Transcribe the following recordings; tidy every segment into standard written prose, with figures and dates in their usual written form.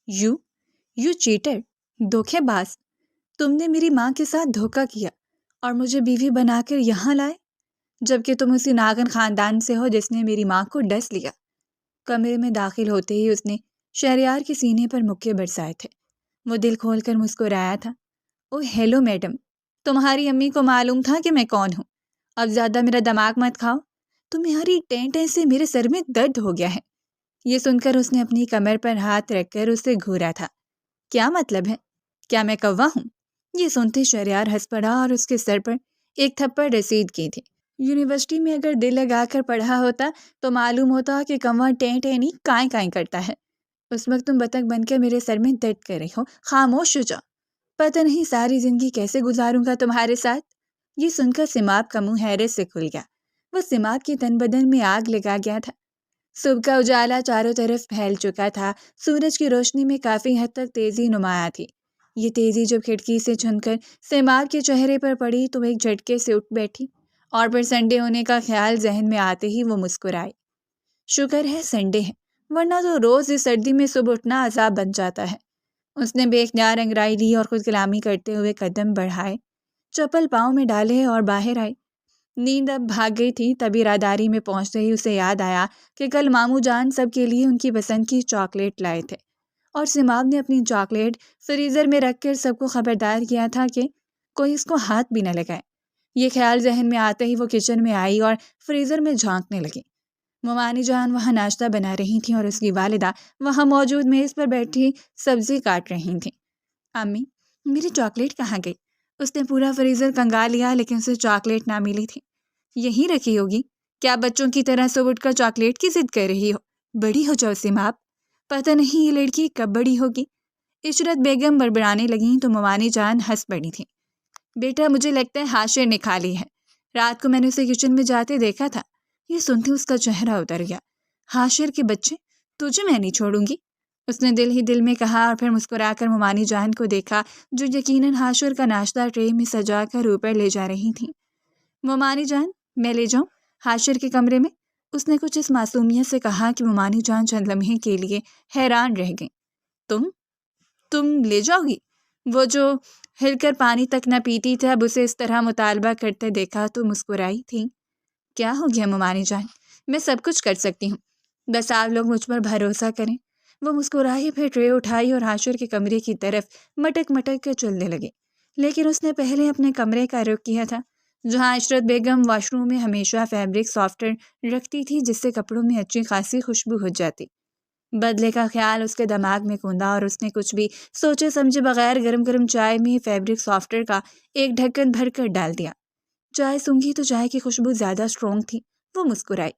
You you chatter, دھوکے باز، تم نے میری ماں کے ساتھ دھوکا کیا اور مجھے بیوی بنا کر یہاں لائے، جبکہ تم اسی ناگن خاندان سے ہو جس نے میری ماں کو ڈس لیا۔ کمرے میں داخل ہوتے ہی اس نے شہریار کے سینے پر مکے برسائے تھے۔ وہ دل کھول کر مسکرایا تھا۔ او ہیلو میڈم، تمہاری امی کو معلوم تھا کہ میں کون ہوں۔ اب زیادہ میرا دماغ مت کھاؤ، تمہاری ٹیں ٹیں سے میرے سر میں درد ہو گیا ہے۔ یہ سن کر اس نے اپنی کمر پر ہاتھ رکھ کر اسے گھورا تھا۔ کیا مطلب ہے؟ کیا میں کوا ہوں؟ یہ سنتے شہریار ہنس پڑا اور اس کے سر پر ایک تھپڑ رسید کی تھی۔ یونیورسٹی میں اگر دل لگا کر پڑھا ہوتا تو معلوم ہوتا کہ کوا ٹیں ٹیں نہیں کائیں کائیں کرتا ہے۔ اس وقت تم بطخ بن کے میرے سر میں درد کر رہی ہو، خاموش ہو جاؤ۔ پتہ نہیں ساری زندگی کیسے گزاروں گا تمہارے ساتھ۔ یہ سن کر سماپ کا منہ حیرت سے کھل گیا۔ وہ سماپ کے تن بدن میں آگ لگا گیا تھا۔ صبح کا اجالا چاروں طرف پھیل چکا تھا۔ سورج کی روشنی میں کافی حد تک تیزی نمایاں تھی۔ یہ تیزی جب کھڑکی سے چھن کر سماپ کے چہرے پر پڑی تو ایک جھٹکے سے اٹھ بیٹھی اور پھر سنڈے ہونے کا خیال ذہن میں آتے ہی وہ مسکرائی۔ شکر ہے سنڈے ہے، ورنہ تو روز اس سردی میں صبح اٹھنا عذاب بن جاتا ہے۔ اس نے بے اختیار انگڑائی لی اور خود کلامی کرتے ہوئے قدم بڑھائے، چپل پاؤں میں ڈالے اور باہر آئی۔ نیند اب بھاگ گئی تھی، تبھی راداری میں پہنچتے ہی اسے یاد آیا کہ کل ماموں جان سب کے لیے ان کی پسند کی چاکلیٹ لائے تھے اور سماپ نے اپنی چاکلیٹ فریزر میں رکھ کر سب کو خبردار کیا تھا کہ کوئی اس کو ہاتھ بھی نہ لگائے۔ یہ خیال ذہن میں آتے ہی وہ کچن میں آئی اور فریزر میں جھانکنے لگی۔ ممانی جان وہاں ناشتہ بنا رہی تھیں اور اس کی والدہ وہاں موجود میز پر بیٹھی سبزی کاٹ رہی تھیں۔ امی، میری چاکلیٹ کہاں گئی؟ اس نے پورا فریزر کنگا لیا لیکن اسے چاکلیٹ نہ ملی تھی۔ یہیں رکھی ہوگی۔ کیا بچوں کی طرح صبح اٹھ کر چاکلیٹ کی ضد کر رہی ہو؟ بڑی ہو جاؤ سماپ، پتہ نہیں یہ لڑکی کب بڑی ہوگی۔ عشرت بیگم بڑبڑانے لگیں تو ممانی جان ہنس پڑی تھیں۔ بیٹا مجھے لگتا ہے حاشر نے کھا لی ہے، رات کو میں نے اسے کچن میں جاتے دیکھا تھا۔ یہ سنتے اس کا چہرہ اتر گیا۔ حاشر کے بچے، تجھے میں نہیں چھوڑوں گی، اس نے دل ہی دل میں کہا اور پھر مسکرا کر ممانی جان کو دیکھا جو یقیناً حاشر کا ناشتہ ٹرے میں سجا کر اوپر لے جا رہی تھیں۔ ممانی جان، میں لے جاؤں حاشر کے کمرے میں؟ اس نے کچھ اس معصومیت سے کہا کہ ممانی جان چند لمحے کے لیے حیران رہ گئیں۔ تم لے جاؤ گی؟ وہ جو ہل کر پانی تک نہ پیتی تھی اب اسے اس طرح مطالبہ کرتے دیکھا تو مسکرائی تھی۔ کیا ہو گیا ممانی جان، میں سب کچھ کر سکتی ہوں، بس آپ لوگ مجھ پر بھروسہ کریں۔ وہ مسکرائی، پھر ٹرے اٹھائی اور حاشر کے کمرے کی طرف مٹک مٹک کے چلنے لگے، لیکن اس نے پہلے اپنے کمرے کا رخ کیا تھا جہاں عشرت بیگم واش روم میں ہمیشہ فیبرک سافٹر رکھتی تھی جس سے کپڑوں میں اچھی خاصی خوشبو ہو جاتی۔ بدلے کا خیال اس کے دماغ میں کوندا اور اس نے کچھ بھی سوچے سمجھے بغیر گرم گرم چائے میں فیبرک سافٹر کا ایک ڈھکن بھر کر ڈال دیا۔ چائے سونگھی تو چائے کی خوشبو زیادہ اسٹرانگ تھی۔ وہ مسکرائی۔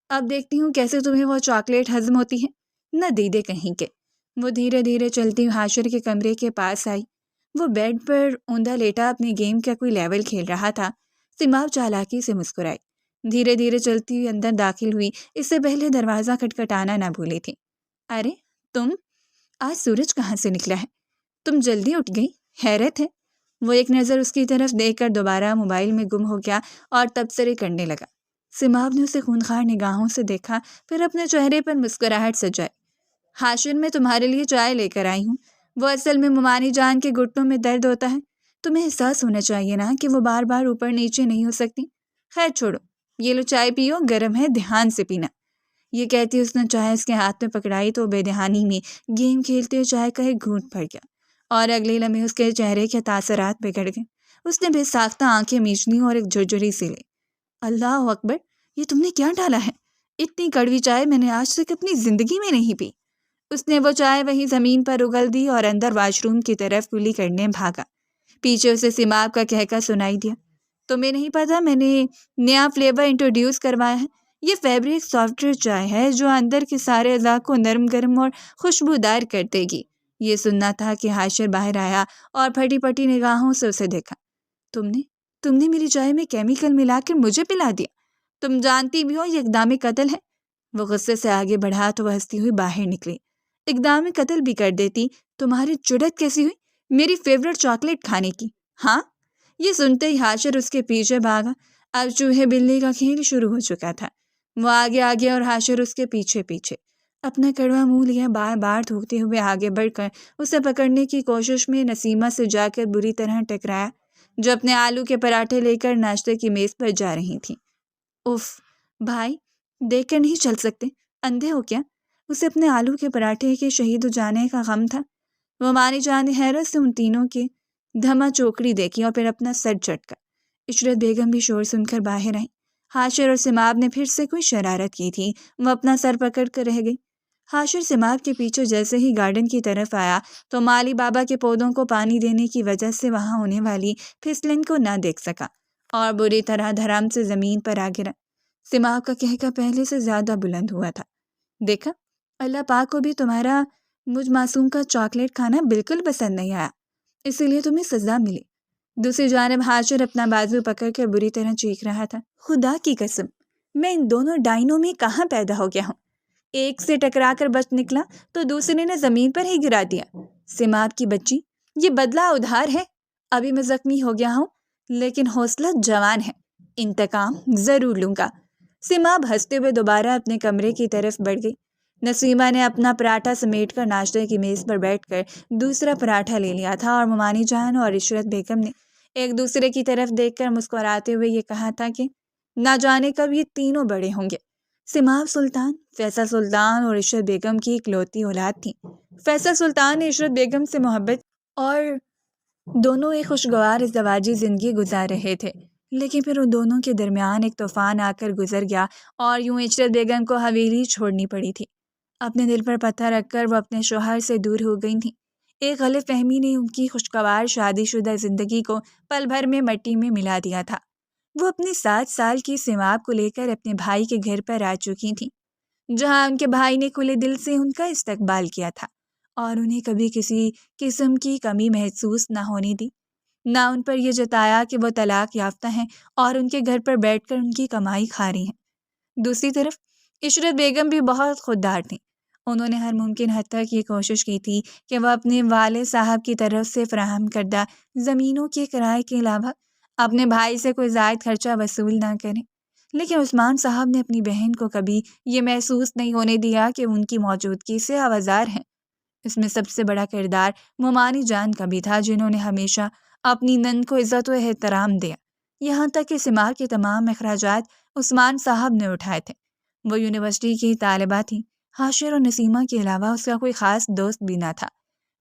اب دیکھتی ہوں کیسے تمہیں وہ چاکلیٹ ہضم ہوتی ہے، نہ دیدے کہیں کے۔ وہ دھیرے دھیرے چلتی حاشر کے کمرے کے پاس آئی۔ وہ بیڈ پر اوندا لیٹا اپنے گیم کا کوئی لیول کھیل رہا تھا۔ سماپ چالاکی سے مسکرائی، دھیرے دھیرے چلتی ہوئی اندر داخل ہوئی، اس سے پہلے دروازہ کھٹکھٹانا نہ بھولی تھی۔ ارے تم، آج سورج کہاں سے نکلا ہے؟ تم جلدی اٹھ گئی، حیرت ہے۔ وہ ایک نظر اس کی طرف دیکھ کر دوبارہ موبائل میں گم ہو گیا اور تبصرے کرنے لگا۔ سماپ نے اسے خونخوار نگاہوں سے دیکھا، پھر اپنے چہرے پر مسکراہٹ سجائی۔ حاشر میں تمہارے لیے چائے لے کر آئی ہوں۔ وہ اصل میں ممانی جان کے گھٹنوں میں درد ہوتا ہے، تمہیں احساس ہونا چاہیے نا کہ وہ بار بار اوپر نیچے نہیں ہو سکتی۔ خیر چھوڑو، یہ لو چائے پیو، گرم ہے، دھیان سے پینا۔ یہ کہتی اس نے چائے اس کے ہاتھ میں پکڑائی تو بے دہانی میں گیم کھیلتے ہوئے چائے کا ایک گھونٹ پڑ گیا اور اگلے لمحے اس کے چہرے کے تاثرات بگڑ گئے۔ اس نے بے ساختہ آنکھیں میچ لیں اور ایک جھرجھری سی لی۔ اللہ اکبر، یہ تم نے کیا ڈالا ہے؟ اتنی کڑوی چائے میں نے آج تک اپنی زندگی میں نہیں پی۔ اس نے وہ چائے وہیں زمین پر اگل دی اور اندر واش روم کی طرف کلی کرنے بھاگا۔ پیچھے اسے سماپ کا کہکا سنائی دیا۔ تمہیں نہیں پتا میں نے نیا فلیور انٹروڈیوس کروایا ہے؟ یہ فیبرک سافٹر چائے ہے جو اندر کے سارے اعضاء کو نرم گرم اور خوشبودار کر دے گی۔ یہ سننا تھا کہ حاشر باہر آیا اور پھٹی پھٹی نگاہوں سے اسے دیکھا۔ تم نے میری چائے میں کیمیکل ملا کر مجھے پلا دیا، تم جانتی بھی ہو یہ اقدام قتل ہے۔ وہ غصے سے آگے بڑھا تو وہ ہنستی ہوئی باہر نکلی۔ اقدام قتل بھی کر دیتی، تمہاری جرأت کیسی ہوئی میری فیورٹ چاکلیٹ کھانے کی؟ ہاں؟ یہ سنتے ہی حاشر اس کے پیچھے بھاگا۔ اب چوہے بلی کا کھیل شروع ہو چکا تھا۔ وہ آگے آگے اور حاشر اس کے پیچھے پیچھے۔ اپنا کڑوا منہ لیا، بار بار تھوکتے ہوئے آگے بڑھ کر اسے پکڑنے کی کوشش میں نسیمہ سے جا کر بری طرح ٹکرایا، جو اپنے آلو کے پراٹھے لے کر ناشتے کی میز پر جا رہی تھی۔ اف بھائی، دیکھ کر نہیں چل سکتے؟ اندھے ہو کیا؟ اسے اپنے آلو کے پراٹھے کے شہید ہو جانے کا غم تھا۔ ممانی جان نے حیرت سے ان تینوں کی دھما چوکڑی دیکھی اور پھر اپنا سر چٹکا۔ عشرت بیگم بھی شور سن کر باہر آئی۔ حاشر اور سماب نے پھر سے کوئی شرارت کی تھی، وہ اپنا سر پکڑ کر رہ گئی۔ حاشر سماب کے پیچھے جیسے ہی گارڈن کی طرف آیا تو مالی بابا کے پودوں کو پانی دینے کی وجہ سے وہاں ہونے والی پھسلن کو نہ دیکھ سکا اور بری طرح دھڑام سے زمین پر آ گرا۔ سماب کا کہکا پہلے سے زیادہ بلند ہوا تھا۔ دیکھا، اللہ پاک کو بھی تمہارا مجھ معصوم کا چاکلیٹ کھانا بالکل پسند نہیں آیا، اسی لیے تمہیں سزا ملی۔ دوسری جانب حاشر اپنا بازو پکڑ کر بری طرح چیخ رہا تھا، خدا کی قسم، میں ان دونوں ڈائنوں میں کہاں پیدا ہو گیا ہوں؟ ایک سے ٹکرا کر بچ نکلا تو دوسرے نے زمین پر ہی گرا دیا۔ سماب کی بچی، یہ بدلہ ادھار ہے۔ ابھی میں زخمی ہو گیا ہوں لیکن حوصلہ جوان ہے، انتقام ضرور لوں گا۔ سماب ہنستے ہوئے دوبارہ اپنے کمرے کی طرف بڑھ گئی۔ نسیمہ نے اپنا پراٹھا سمیٹ کر ناشتے کی میز پر بیٹھ کر دوسرا پراٹھا لے لیا تھا اور ممانی جان اور عشرت بیگم نے ایک دوسرے کی طرف دیکھ کر مسکراتے ہوئے یہ کہا تھا کہ نہ جانے کب یہ تینوں بڑے ہوں گے۔ سماب سلطان، فیصل سلطان اور عشرت بیگم کی اکلوتی اولاد تھی۔ فیصل سلطان نے عشرت بیگم سے محبت اور دونوں ایک خوشگوار ازدواجی زندگی گزار رہے تھے، لیکن پھر ان دونوں کے درمیان ایک طوفان آ کر گزر گیا اور یوں عشرت بیگم کو حویلی چھوڑنی پڑی تھی۔ اپنے دل پر پتھر رکھ کر وہ اپنے شوہر سے دور ہو گئی تھیں۔ ایک غلط فہمی نے ان کی خوشگوار شادی شدہ زندگی کو پل بھر میں مٹی میں ملا دیا تھا۔ وہ اپنی 7 سال کی سماب کو لے کر اپنے بھائی کے گھر پر آ چکی تھیں، جہاں ان کے بھائی نے کھلے دل سے ان کا استقبال کیا تھا اور انہیں کبھی کسی قسم کی کمی محسوس نہ ہونے دی، نہ ان پر یہ جتایا کہ وہ طلاق یافتہ ہیں اور ان کے گھر پر بیٹھ کر ان کی کمائی کھا رہی ہیں۔ دوسری طرف عشرت بیگم بھی بہت خوددار تھیں۔ انہوں نے ہر ممکن حد تک یہ کوشش کی تھی کہ وہ اپنے والد صاحب کی طرف سے فراہم کردہ زمینوں کے کرائے کے علاوہ اپنے بھائی سے کوئی زائد خرچہ وصول نہ کریں، لیکن عثمان صاحب نے اپنی بہن کو کبھی یہ محسوس نہیں ہونے دیا کہ ان کی موجودگی سے آوازار ہیں۔ اس میں سب سے بڑا کردار ممانی جان کا بھی تھا، جنہوں نے ہمیشہ اپنی نند کو عزت و احترام دیا، یہاں تک کہ سماع کے تمام اخراجات عثمان صاحب نے اٹھائے تھے۔ وہ یونیورسٹی کی طالبہ تھیں۔ حاشر اور نسیمہ کے علاوہ اس کا کوئی خاص دوست بھی نہ تھا۔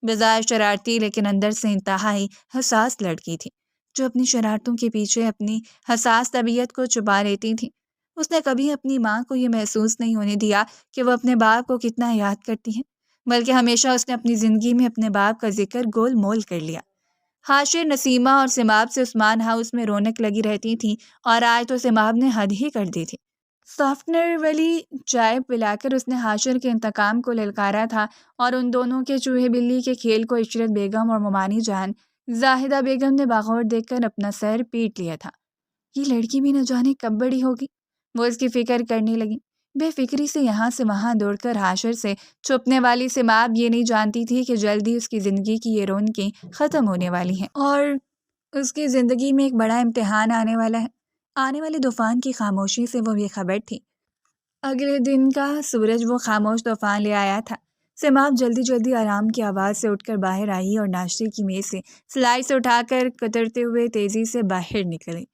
بظاہر شرارتی لیکن اندر سے انتہائی حساس لڑکی تھی، جو اپنی شرارتوں کے پیچھے اپنی حساس طبیعت کو چھپا لیتی تھی۔ اس نے کبھی اپنی ماں کو یہ محسوس نہیں ہونے دیا کہ وہ اپنے باپ کو کتنا یاد کرتی ہیں، بلکہ ہمیشہ اس نے اپنی زندگی میں اپنے باپ کا ذکر گول مول کر لیا۔ حاشر، نسیمہ اور سماب سے عثمان ہاؤس میں رونق لگی رہتی تھی اور آج تو سماب نے حد ہی کر دی تھی۔ سافٹنر والی چائے پلا کر اس نے حاشر کے انتقام کو للکارا تھا اور ان دونوں کے چوہے بلی کے کھیل کو عشرت بیگم اور ممانی جان زاہدہ بیگم نے باغور دیکھ کر اپنا سر پیٹ لیا تھا۔ یہ لڑکی بھی نہ جانے کب بڑی ہوگی، وہ اس کی فکر کرنے لگی۔ بے فکری سے یہاں سے وہاں دوڑ کر حاشر سے چھپنے والی سماب یہ نہیں جانتی تھی کہ جلدی اس کی زندگی کی یہ رونقیں ختم ہونے والی ہیں اور اس کی زندگی میں ایک بڑا امتحان آنے والا ہے۔ آنے والے طوفان کی خاموشی سے وہ بے خبر تھی۔ اگلے دن کا سورج وہ خاموش طوفان لے آیا تھا۔ سماب جلدی جلدی آرام کی آواز سے اٹھ کر باہر آئی اور ناشتے کی میز سے سلائس اٹھا کر کترتے ہوئے تیزی سے باہر نکلی۔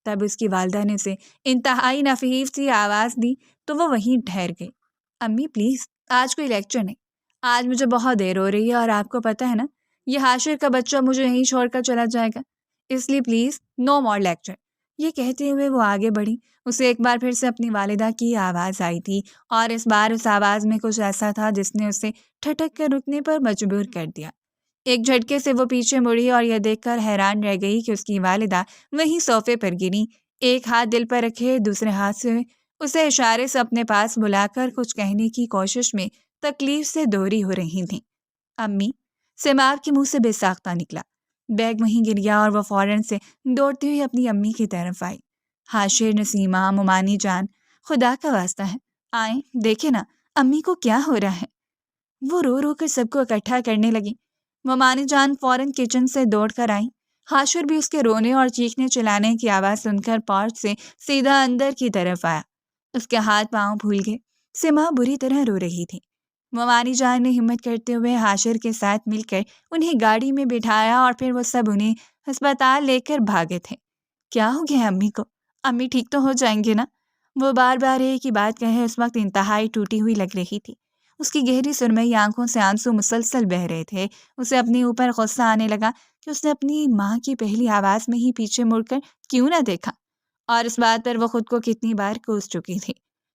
تب اس کی والدہ نے اسے انتہائی نفیف سی آواز دی تو وہ وہیں ٹھہر گئی۔ امی پلیز، آج کوئی لیکچر نہیں، آج مجھے بہت دیر ہو رہی ہے اور آپ کو پتہ ہے نا، یہ حاشر کا بچہ مجھے یہیں چھوڑ کر چلا جائے گا، اس لیے پلیز نو مور لیکچر۔ یہ کہتے ہوئے وہ آگے بڑھی۔ اسے ایک بار پھر سے اپنی والدہ کی آواز آئی تھی اور اس بار اس آواز میں کچھ ایسا تھا جس نے اسے ٹھٹک کر رکنے پر مجبور کر دیا۔ ایک جھٹکے سے وہ پیچھے مڑی اور یہ دیکھ کر حیران رہ گئی کہ اس کی والدہ وہیں صوفے پر گری، ایک ہاتھ دل پر رکھے دوسرے ہاتھ سے اسے اشارے سے اپنے پاس بلا کر کچھ کہنے کی کوشش میں تکلیف سے دوری ہو رہی تھیں۔ امی، سماب کے منہ سے بے ساختہ نکلا۔ بیگ وہیں گر گیا اور وہ فوراً سے دوڑتی ہوئی اپنی امی کی طرف آئی۔ حاشر، نسیمہ، ممانی جان، خدا کا واسطہ ہے، آئیں دیکھیں نا امی کو کیا ہو رہا ہے۔ وہ رو رو کر سب کو اکٹھا کرنے لگی۔ ممانی جان فوراً کچن سے دوڑ کر آئیں۔ حاشر بھی اس کے رونے اور چیخنے چلانے کی آواز سن کر پارچ سے سیدھا اندر کی طرف آیا۔ اس کے ہاتھ پاؤں پھول گئے۔ سما بری طرح رو رہی تھی۔ ممانی جان نے ہمت کرتے ہوئے حاشر کے ساتھ مل کر انہیں گاڑی میں بٹھایا اور پھر وہ سب انہیں ہسپتال لے کر بھاگے تھے۔ کیا ہو گیا امی کو؟ امی ٹھیک تو ہو جائیں گے نا؟ وہ بار بار ایک ہی بات کہے اس وقت انتہائی ٹوٹی ہوئی لگ رہی تھی۔ اس کی گہری سرمئی آنکھوں سے آنسو مسلسل بہہ رہے تھے۔ اسے اپنے اوپر غصہ آنے لگا کہ اس نے اپنی ماں کی پہلی آواز میں ہی پیچھے مڑ کر کیوں نہ دیکھا، اور اس بات پر وہ خود کو کتنی بار کوس چکی تھی۔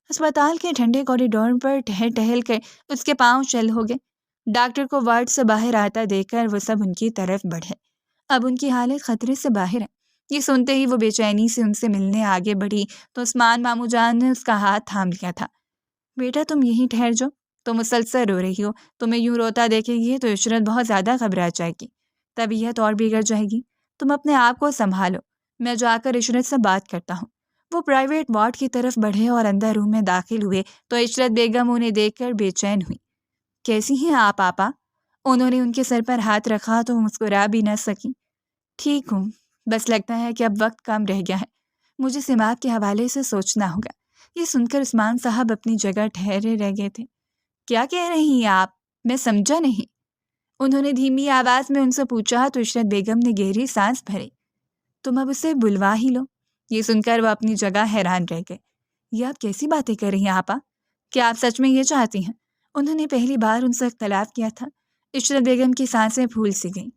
ہسپتال کے ٹھنڈے کوریڈور پر ٹہل ٹہل کر اس کے پاؤں چل ہو گئے۔ ڈاکٹر کو وارڈ سے باہر آتا دیکھ کر وہ سب ان کی طرف بڑھے۔ اب ان کی حالت خطرے سے باہر ہے۔ یہ سنتے ہی وہ بے چینی سے ان سے ملنے آگے بڑھی تو عثمان ماموں جان نے اس کا ہاتھ تھام لیا تھا۔ بیٹا تم یہیں ٹھہر جاؤ، تم مسلسل رو رہی ہو، تمہیں یوں روتا دیکھے گی تو عشرت بہت زیادہ گھبرا جائے گی، طبیعت اور بگڑ جائے گی۔ تم اپنے آپ کو سنبھالو، میں جا کر عشرت سے بات کرتا ہوں۔ وہ پرائیویٹ وارڈ کی طرف بڑھے اور اندر روم میں داخل ہوئے تو عشرت بیگم انہیں دیکھ کر بے چین ہوئی۔ کیسی ہیں آپ آپا؟ انہوں نے ان کے سر پر ہاتھ رکھا تو مسکرا بھی نہ سکی۔ ٹھیک ہوں، بس لگتا ہے کہ اب وقت کم رہ گیا ہے، مجھے سماعت کے حوالے سے سوچنا ہوگا۔ یہ سن کر عثمان صاحب اپنی جگہ ٹھہرے رہ گئے تھے۔ کیا کہہ رہی ہیں آپ؟ میں سمجھا نہیں، انہوں نے دھیمی آواز میں ان سے پوچھا تو عشرت بیگم نے گہری سانس بھری۔ تم اب اسے بلوا ہی لو۔ یہ سن کر وہ اپنی جگہ حیران رہ گئے۔ یہ آپ کیسی باتیں کر رہی ہیں آپا؟ کیا آپ سچ میں یہ چاہتی ہیں؟ انہوں نے پہلی بار ان سے اختلاف کیا تھا۔ عشرت بیگم کی سانسیں پھول سی گئیں۔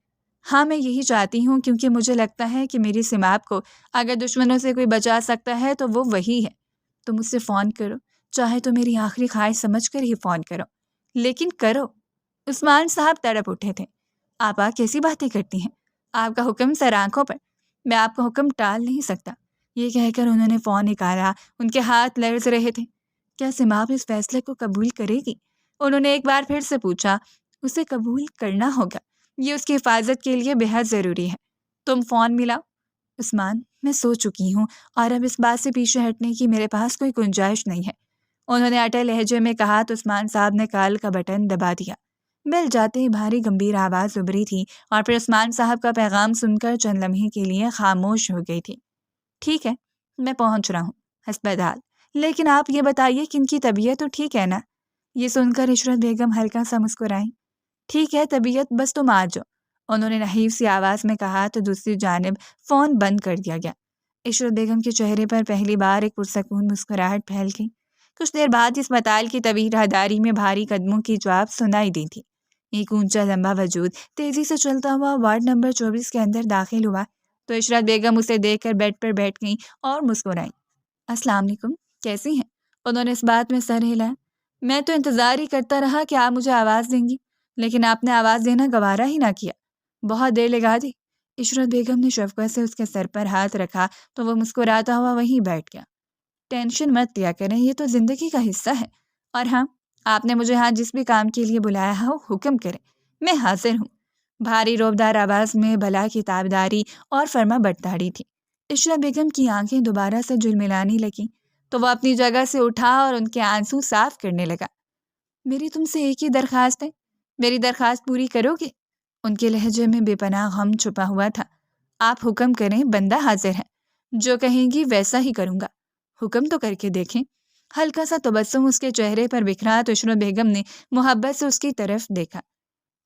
ہاں میں یہی چاہتی ہوں کیونکہ مجھے لگتا ہے کہ میری سماعت کو اگر دشمنوں سے کوئی بچا سکتا ہے تو وہ وہی ہے۔ تم اس سے فون کرو، چاہے تو میری آخری خواہش سمجھ کر ہی فون کرو، لیکن کرو۔ عثمان صاحب تڑپ اٹھے تھے۔ آپا کیسی باتیں کرتی ہیں؟ آپ کا حکم سر آنکھوں پر، میں آپ کا حکم ٹال نہیں سکتا۔ یہ کہہ کر انہوں نے فون نکالا۔ ان کے ہاتھ لرز رہے تھے۔ کیا سماعت اس فیصلے کو قبول کرے گی؟ انہوں نے ایک بار پھر سے پوچھا۔ اسے قبول کرنا ہوگا، یہ اس کی حفاظت کے لیے بے حد ضروری ہے۔ تم فون ملاؤ۔ عثمان میں سو چکی ہوں اور اب اس بات سے پیچھے ہٹنے کی میرے پاس کوئی گنجائش نہیں ہے، انہوں نے اٹل لہجے میں کہا تو عثمان صاحب نے کال کا بٹن دبا دیا۔ بیل جاتے ہی بھاری گمبھیر آواز ابھری تھی اور پھر عثمان صاحب کا پیغام سن کر چند لمحے کے لیے خاموش ہو گئی تھی۔ ٹھیک ہے، میں پہنچ رہا ہوں ہسپتال، لیکن آپ یہ بتائیے کہ ان کی طبیعت تو ٹھیک ہے نا؟ یہ سن کر عشرت بیگم ہلکا سا مسکرائیں۔ ٹھیک ہے طبیعت، بس تم آ جاؤ، انہوں نے نحیف سی آواز میں کہا تو دوسری جانب فون بند کر دیا گیا۔ عشرت بیگم کے چہرے پر پہلی بار ایک پرسکون مسکراہٹ پھیل گئی۔ کچھ دیر بعد اسپتال کی طویل راہداری میں بھاری قدموں کی جواب سنائی دی تھی۔ ایک اونچا لمبا وجود تیزی سے چلتا ہوا وارڈ نمبر 24 کے اندر داخل ہوا تو عشرت بیگم اسے دیکھ کر بیڈ پر بیٹھ گئیں اور مسکرائیں۔ السلام علیکم، کیسی ہیں؟ انہوں نے اس بات میں سر ہلایا۔ میں تو انتظار ہی کرتا رہا کہ آپ مجھے آواز دیں گی، لیکن آپ نے آواز دینا گوارا ہی نہ کیا، بہت دیر لگا دی۔ عشرت بیگم نے شفقت سے اس کے سر پر ہاتھ رکھا تو وہ مسکراتا ہوا وہیں بیٹھ گیا۔ ٹینشن مت لیا کریں، یہ تو زندگی کا حصہ ہے، اور ہاں آپ نے مجھے ہاں جس بھی کام کے لیے بلایا ہو حکم کریں، میں حاضر ہوں۔ بھاری روبدار آواز میں بلا کی تابداری اور فرما برداری تھی۔ عشرت بیگم کی آنکھیں دوبارہ سے جھلملانے لگیں تو وہ اپنی جگہ سے اٹھا اور ان کے آنسو صاف کرنے لگا۔ میری تم سے ایک ہی درخواست ہے، میری درخواست پوری کرو گے؟ ان کے لہجے میں بے پناہ غم چھپا ہوا تھا۔ آپ حکم کریں، بندہ حاضر ہے، جو کہیں گی ویسا ہی کروں گا۔ حکم تو کر کے دیکھیں۔ ہلکا سا تبسم اس کے چہرے پر بکھرا تو عشرت بیگم نے محبت سے اس کی طرف دیکھا۔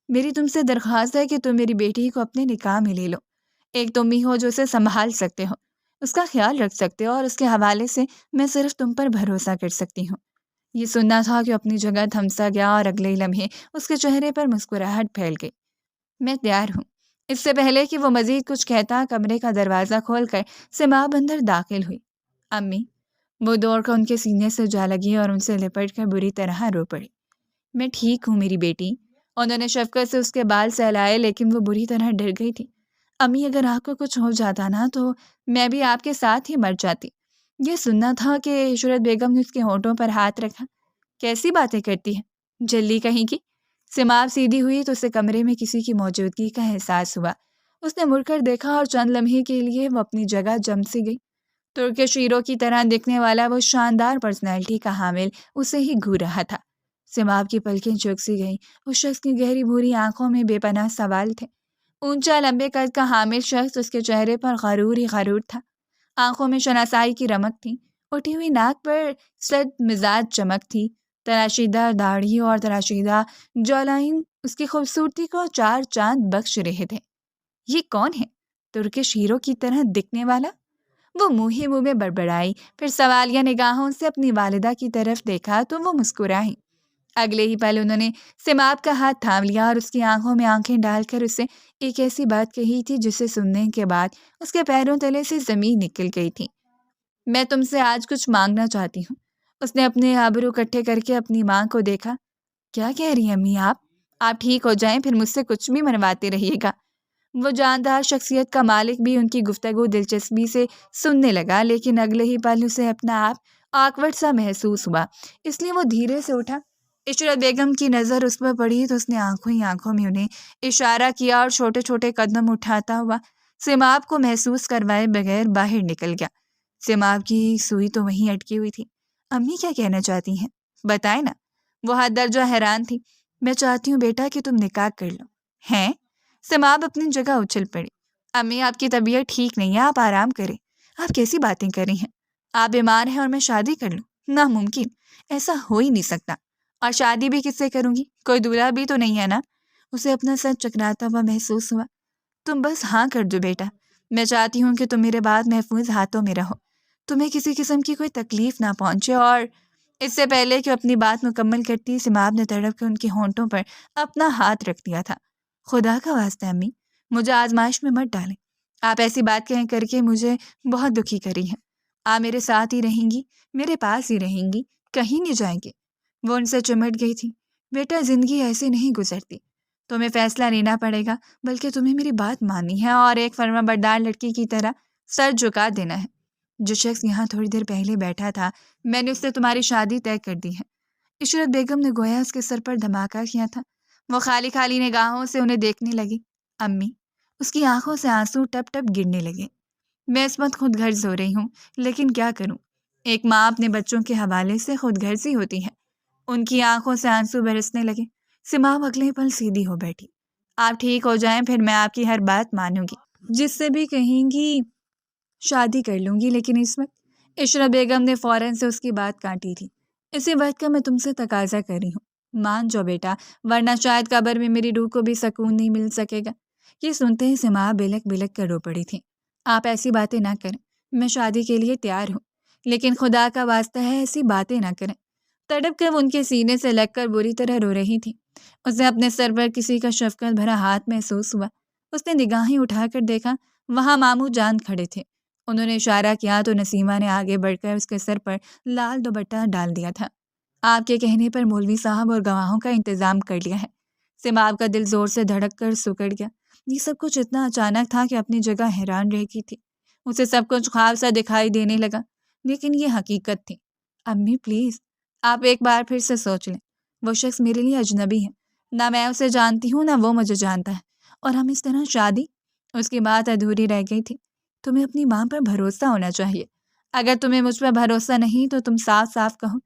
میری تم سے درخواست ہے کہ تم میری بیٹی کو اپنے نکاح میں لے لو۔ ایک تم ہی ہو جو اسے سنبھال سکتے ہو، اس کا خیال رکھ سکتے ہو، اور اس کے حوالے سے میں صرف تم پر بھروسہ کر سکتی ہوں۔ یہ سننا تھا کہ اپنی جگہ تھمسا گیا اور اگلے لمحے اس کے چہرے پر مسکراہٹ پھیل گئی۔ میں تیار ہوں۔ اس سے پہلے کہ وہ مزید کچھ کہتا کمرے کا دروازہ کھول کر سماعت اندر داخل ہوئی۔ امی، وہ دوڑ کر ان کے سینے سے جا لگی اور ان سے لپٹ کر بری طرح رو پڑی۔ میں ٹھیک ہوں میری بیٹی، انہوں نے شفقت سے اس کے بال سہلائے، لیکن وہ بری طرح ڈر گئی تھی۔ امی اگر آپ کو کچھ ہو جاتا نا تو میں بھی آپ کے ساتھ ہی مر جاتی۔ یہ سننا تھا کہ عشرت بیگم نے اس کے ہونٹوں پر ہاتھ رکھا۔ کیسی باتیں کرتی ہے جلدی کہیں کی؟ سماعت سیدھی ہوئی تو اسے کمرے میں کسی کی موجودگی کا احساس ہوا۔ اس نے مڑ کر دیکھا اور چند لمحے کے لیے وہ اپنی جگہ جم سی گئی۔ ترک شیروں کی طرح دکھنے والا وہ شاندار پرسنالٹی کا حامل اسے ہی گھور رہا تھا۔ سماعت کی پلکیں جھک سی گئیں۔ اس شخص کی گہری بھوری آنکھوں میں بے پناہ سوال تھے۔ اونچا لمبے قد کا حامل شخص، اس کے چہرے پر غرور ہی غرور تھا، آنکھوں میں شناسائی کی رمق تھی، اٹھی ہوئی ناک پر سرد مزاج چمک تھی، تراشیدہ داڑھی اور تراشیدہ جولائن اس کی خوبصورتی کو 4 چاند بخش رہے تھے۔ یہ کون ہے؟ ترکش ہیرو کی طرح دکھنے والا؟ وہ منہ ہی منہ میں بڑبڑائی، پھر سوالیہ نگاہوں سے اپنی والدہ کی طرف دیکھا تو وہ مسکرائی۔ اگلے ہی پل انہوں نے سماپ کا ہاتھ تھام لیا اور اس کی آنکھوں میں آنکھیں ڈال کر اسے ایک ایسی بات کہی تھی جسے سننے کے بعد اس کے پیروں تلے سے زمین نکل گئی تھی۔ میں تم سے آج کچھ مانگنا چاہتی ہوں۔ اس نے اپنے آبرو کٹھے کر کے اپنی ماں کو دیکھا۔ کیا کہہ رہی ہیں امی آپ ٹھیک ہو جائیں پھر مجھ سے کچھ بھی منواتے رہیے گا۔ وہ جاندار شخصیت کا مالک بھی ان کی گفتگو دلچسپی سے سننے لگا، لیکن اگلے ہی پل اسے اپنا آپ آکورڈ سا محسوس ہوا، اس لیے وہ دھیرے سے اٹھا۔ عشرت بیگم کی نظر اس پر پڑی تو اس نے آنکھوں ہی آنکھوں میں انہیں اشارہ کیا اور چھوٹے چھوٹے قدم اٹھاتا ہوا سماپ کو محسوس کروائے بغیر باہر نکل گیا۔ سماپ کی سوئی تو وہیں اٹکی ہوئی تھی۔ امی کیا کہنا چاہتی ہیں؟ بتائے نا۔ وہ حد درجہ حیران تھی۔ میں چاہتی ہوں بیٹا کہ تم نکاح کر لو۔ ہیں؟ سماپ اپنی جگہ اچھل پڑی۔ امی آپ کی طبیعت ٹھیک نہیں ہے، آپ آرام کریں۔ آپ کیسی باتیں کر رہی ہیں؟ آپ بیمار ہیں اور میں شادی کر لوں؟ ناممکن، ایسا ہو ہی نہیں سکتا۔ اور شادی بھی کس سے کروں گی؟ کوئی دولہا بھی تو نہیں ہے نا؟ اسے اپنا سر چکراتا ہوا محسوس ہوا۔ تم بس ہاں کر دو بیٹا۔ میں چاہتی ہوں کہ تم میرے بعد محفوظ ہاتھوں میں رہو، تمہیں کسی قسم کی کوئی تکلیف نہ پہنچے۔ اور اس سے پہلے کہ اپنی بات مکمل کرتی سماپ نے تڑپ کے ان کے ہونٹوں پر اپنا ہاتھ رکھ دیا تھا۔ خدا کا واسطہ امی، مجھے آزمائش میں مت ڈالیں۔ آپ ایسی بات کہیں کر کے مجھے بہت دکھی کری ہیں۔ آپ میرے ساتھ ہی رہیں گی، میرے پاس ہی رہیں گی، کہیں نہیں جائیں گے۔ وہ ان سے چمٹ گئی تھی۔ بیٹا زندگی ایسے نہیں گزرتی، تمہیں فیصلہ لینا پڑے گا، بلکہ تمہیں میری بات ماننی ہے اور ایک فرما بردار لڑکی کی طرح سر جھکا دینا ہے۔ جو شخص یہاں تھوڑی دیر پہلے بیٹھا تھا، میں نے اس سے تمہاری شادی طے کر دی ہے۔ عشرت بیگم نے گویا اس کے سر پر دھماکہ کیا تھا۔ وہ خالی خالی نگاہوں سے انہیں دیکھنے لگی۔ امی، اس کی آنکھوں سے آنسو ٹپ ٹپ گرنے لگے۔ میں اس وقت خود غرض ہو رہی ہوں، لیکن کیا کروں؟ ایک ماں اپنے بچوں کے حوالے سے خود غرضی ہوتی ہے۔ ان کی آنکھوں سے آنسو برسنے لگے۔ سماپ اگلے پل سیدھی ہو بیٹھی۔ آپ ٹھیک ہو جائیں پھر میں آپ کی ہر بات مانوں گی، جس سے بھی کہیں گی شادی کر لوں گی۔ لیکن اس وقت عشرت بیگم نے فوراً سے اس کی بات کاٹی تھی۔ اسی وقت کا میں تم سے تقاضا کر رہی ہوں، مان جاؤ بیٹا، ورنہ شاید قبر میں میری روح کو بھی سکون نہیں مل سکے گا۔ یہ سنتے ہی سماپ بلک بلک کر رو پڑی تھی۔ آپ ایسی باتیں نہ کریں، میں شادی کے لیے تیار ہوں، لیکن خدا کا واسطہ ہے ایسی باتیں نہ کریں۔ تڑپ کر وہ ان کے سینے سے لگ کر بری طرح رو رہی تھی۔ اسے اپنے سر پر کسی کا شفقت بھرا ہاتھ محسوس ہوا۔ اس نے نگاہیں اٹھا کر دیکھا، وہاں ماموں جان کھڑے تھے۔ انہوں نے اشارہ کیا تو نسیمہ نے آگے بڑھ کر اس کے سر پر لال دوپٹہ ڈال دیا تھا۔ آپ کے کہنے پر مولوی صاحب اور گواہوں کا انتظام کر لیا ہے۔ سماپ کا دل زور سے دھڑک کر سکڑ گیا۔ یہ سب کچھ اتنا اچانک تھا کہ اپنی جگہ حیران رہ گئی تھی۔ اسے سب کچھ خواب سا دکھائی دینے لگا، لیکن یہ حقیقت تھی۔ امی پلیز، آپ ایک بار پھر سے سوچ لیں۔ وہ شخص میرے لیے اجنبی ہے، نہ میں اسے جانتی ہوں نہ وہ مجھے جانتا ہے، اور ہم اس طرح شادی… اس کی بات ادھوری رہ گئی تھی۔ تمہیں اپنی ماں پر بھروسہ ہونا چاہیے۔ اگر تمہیں مجھ پر بھروسہ نہیں تو تم صاف صاف کہو۔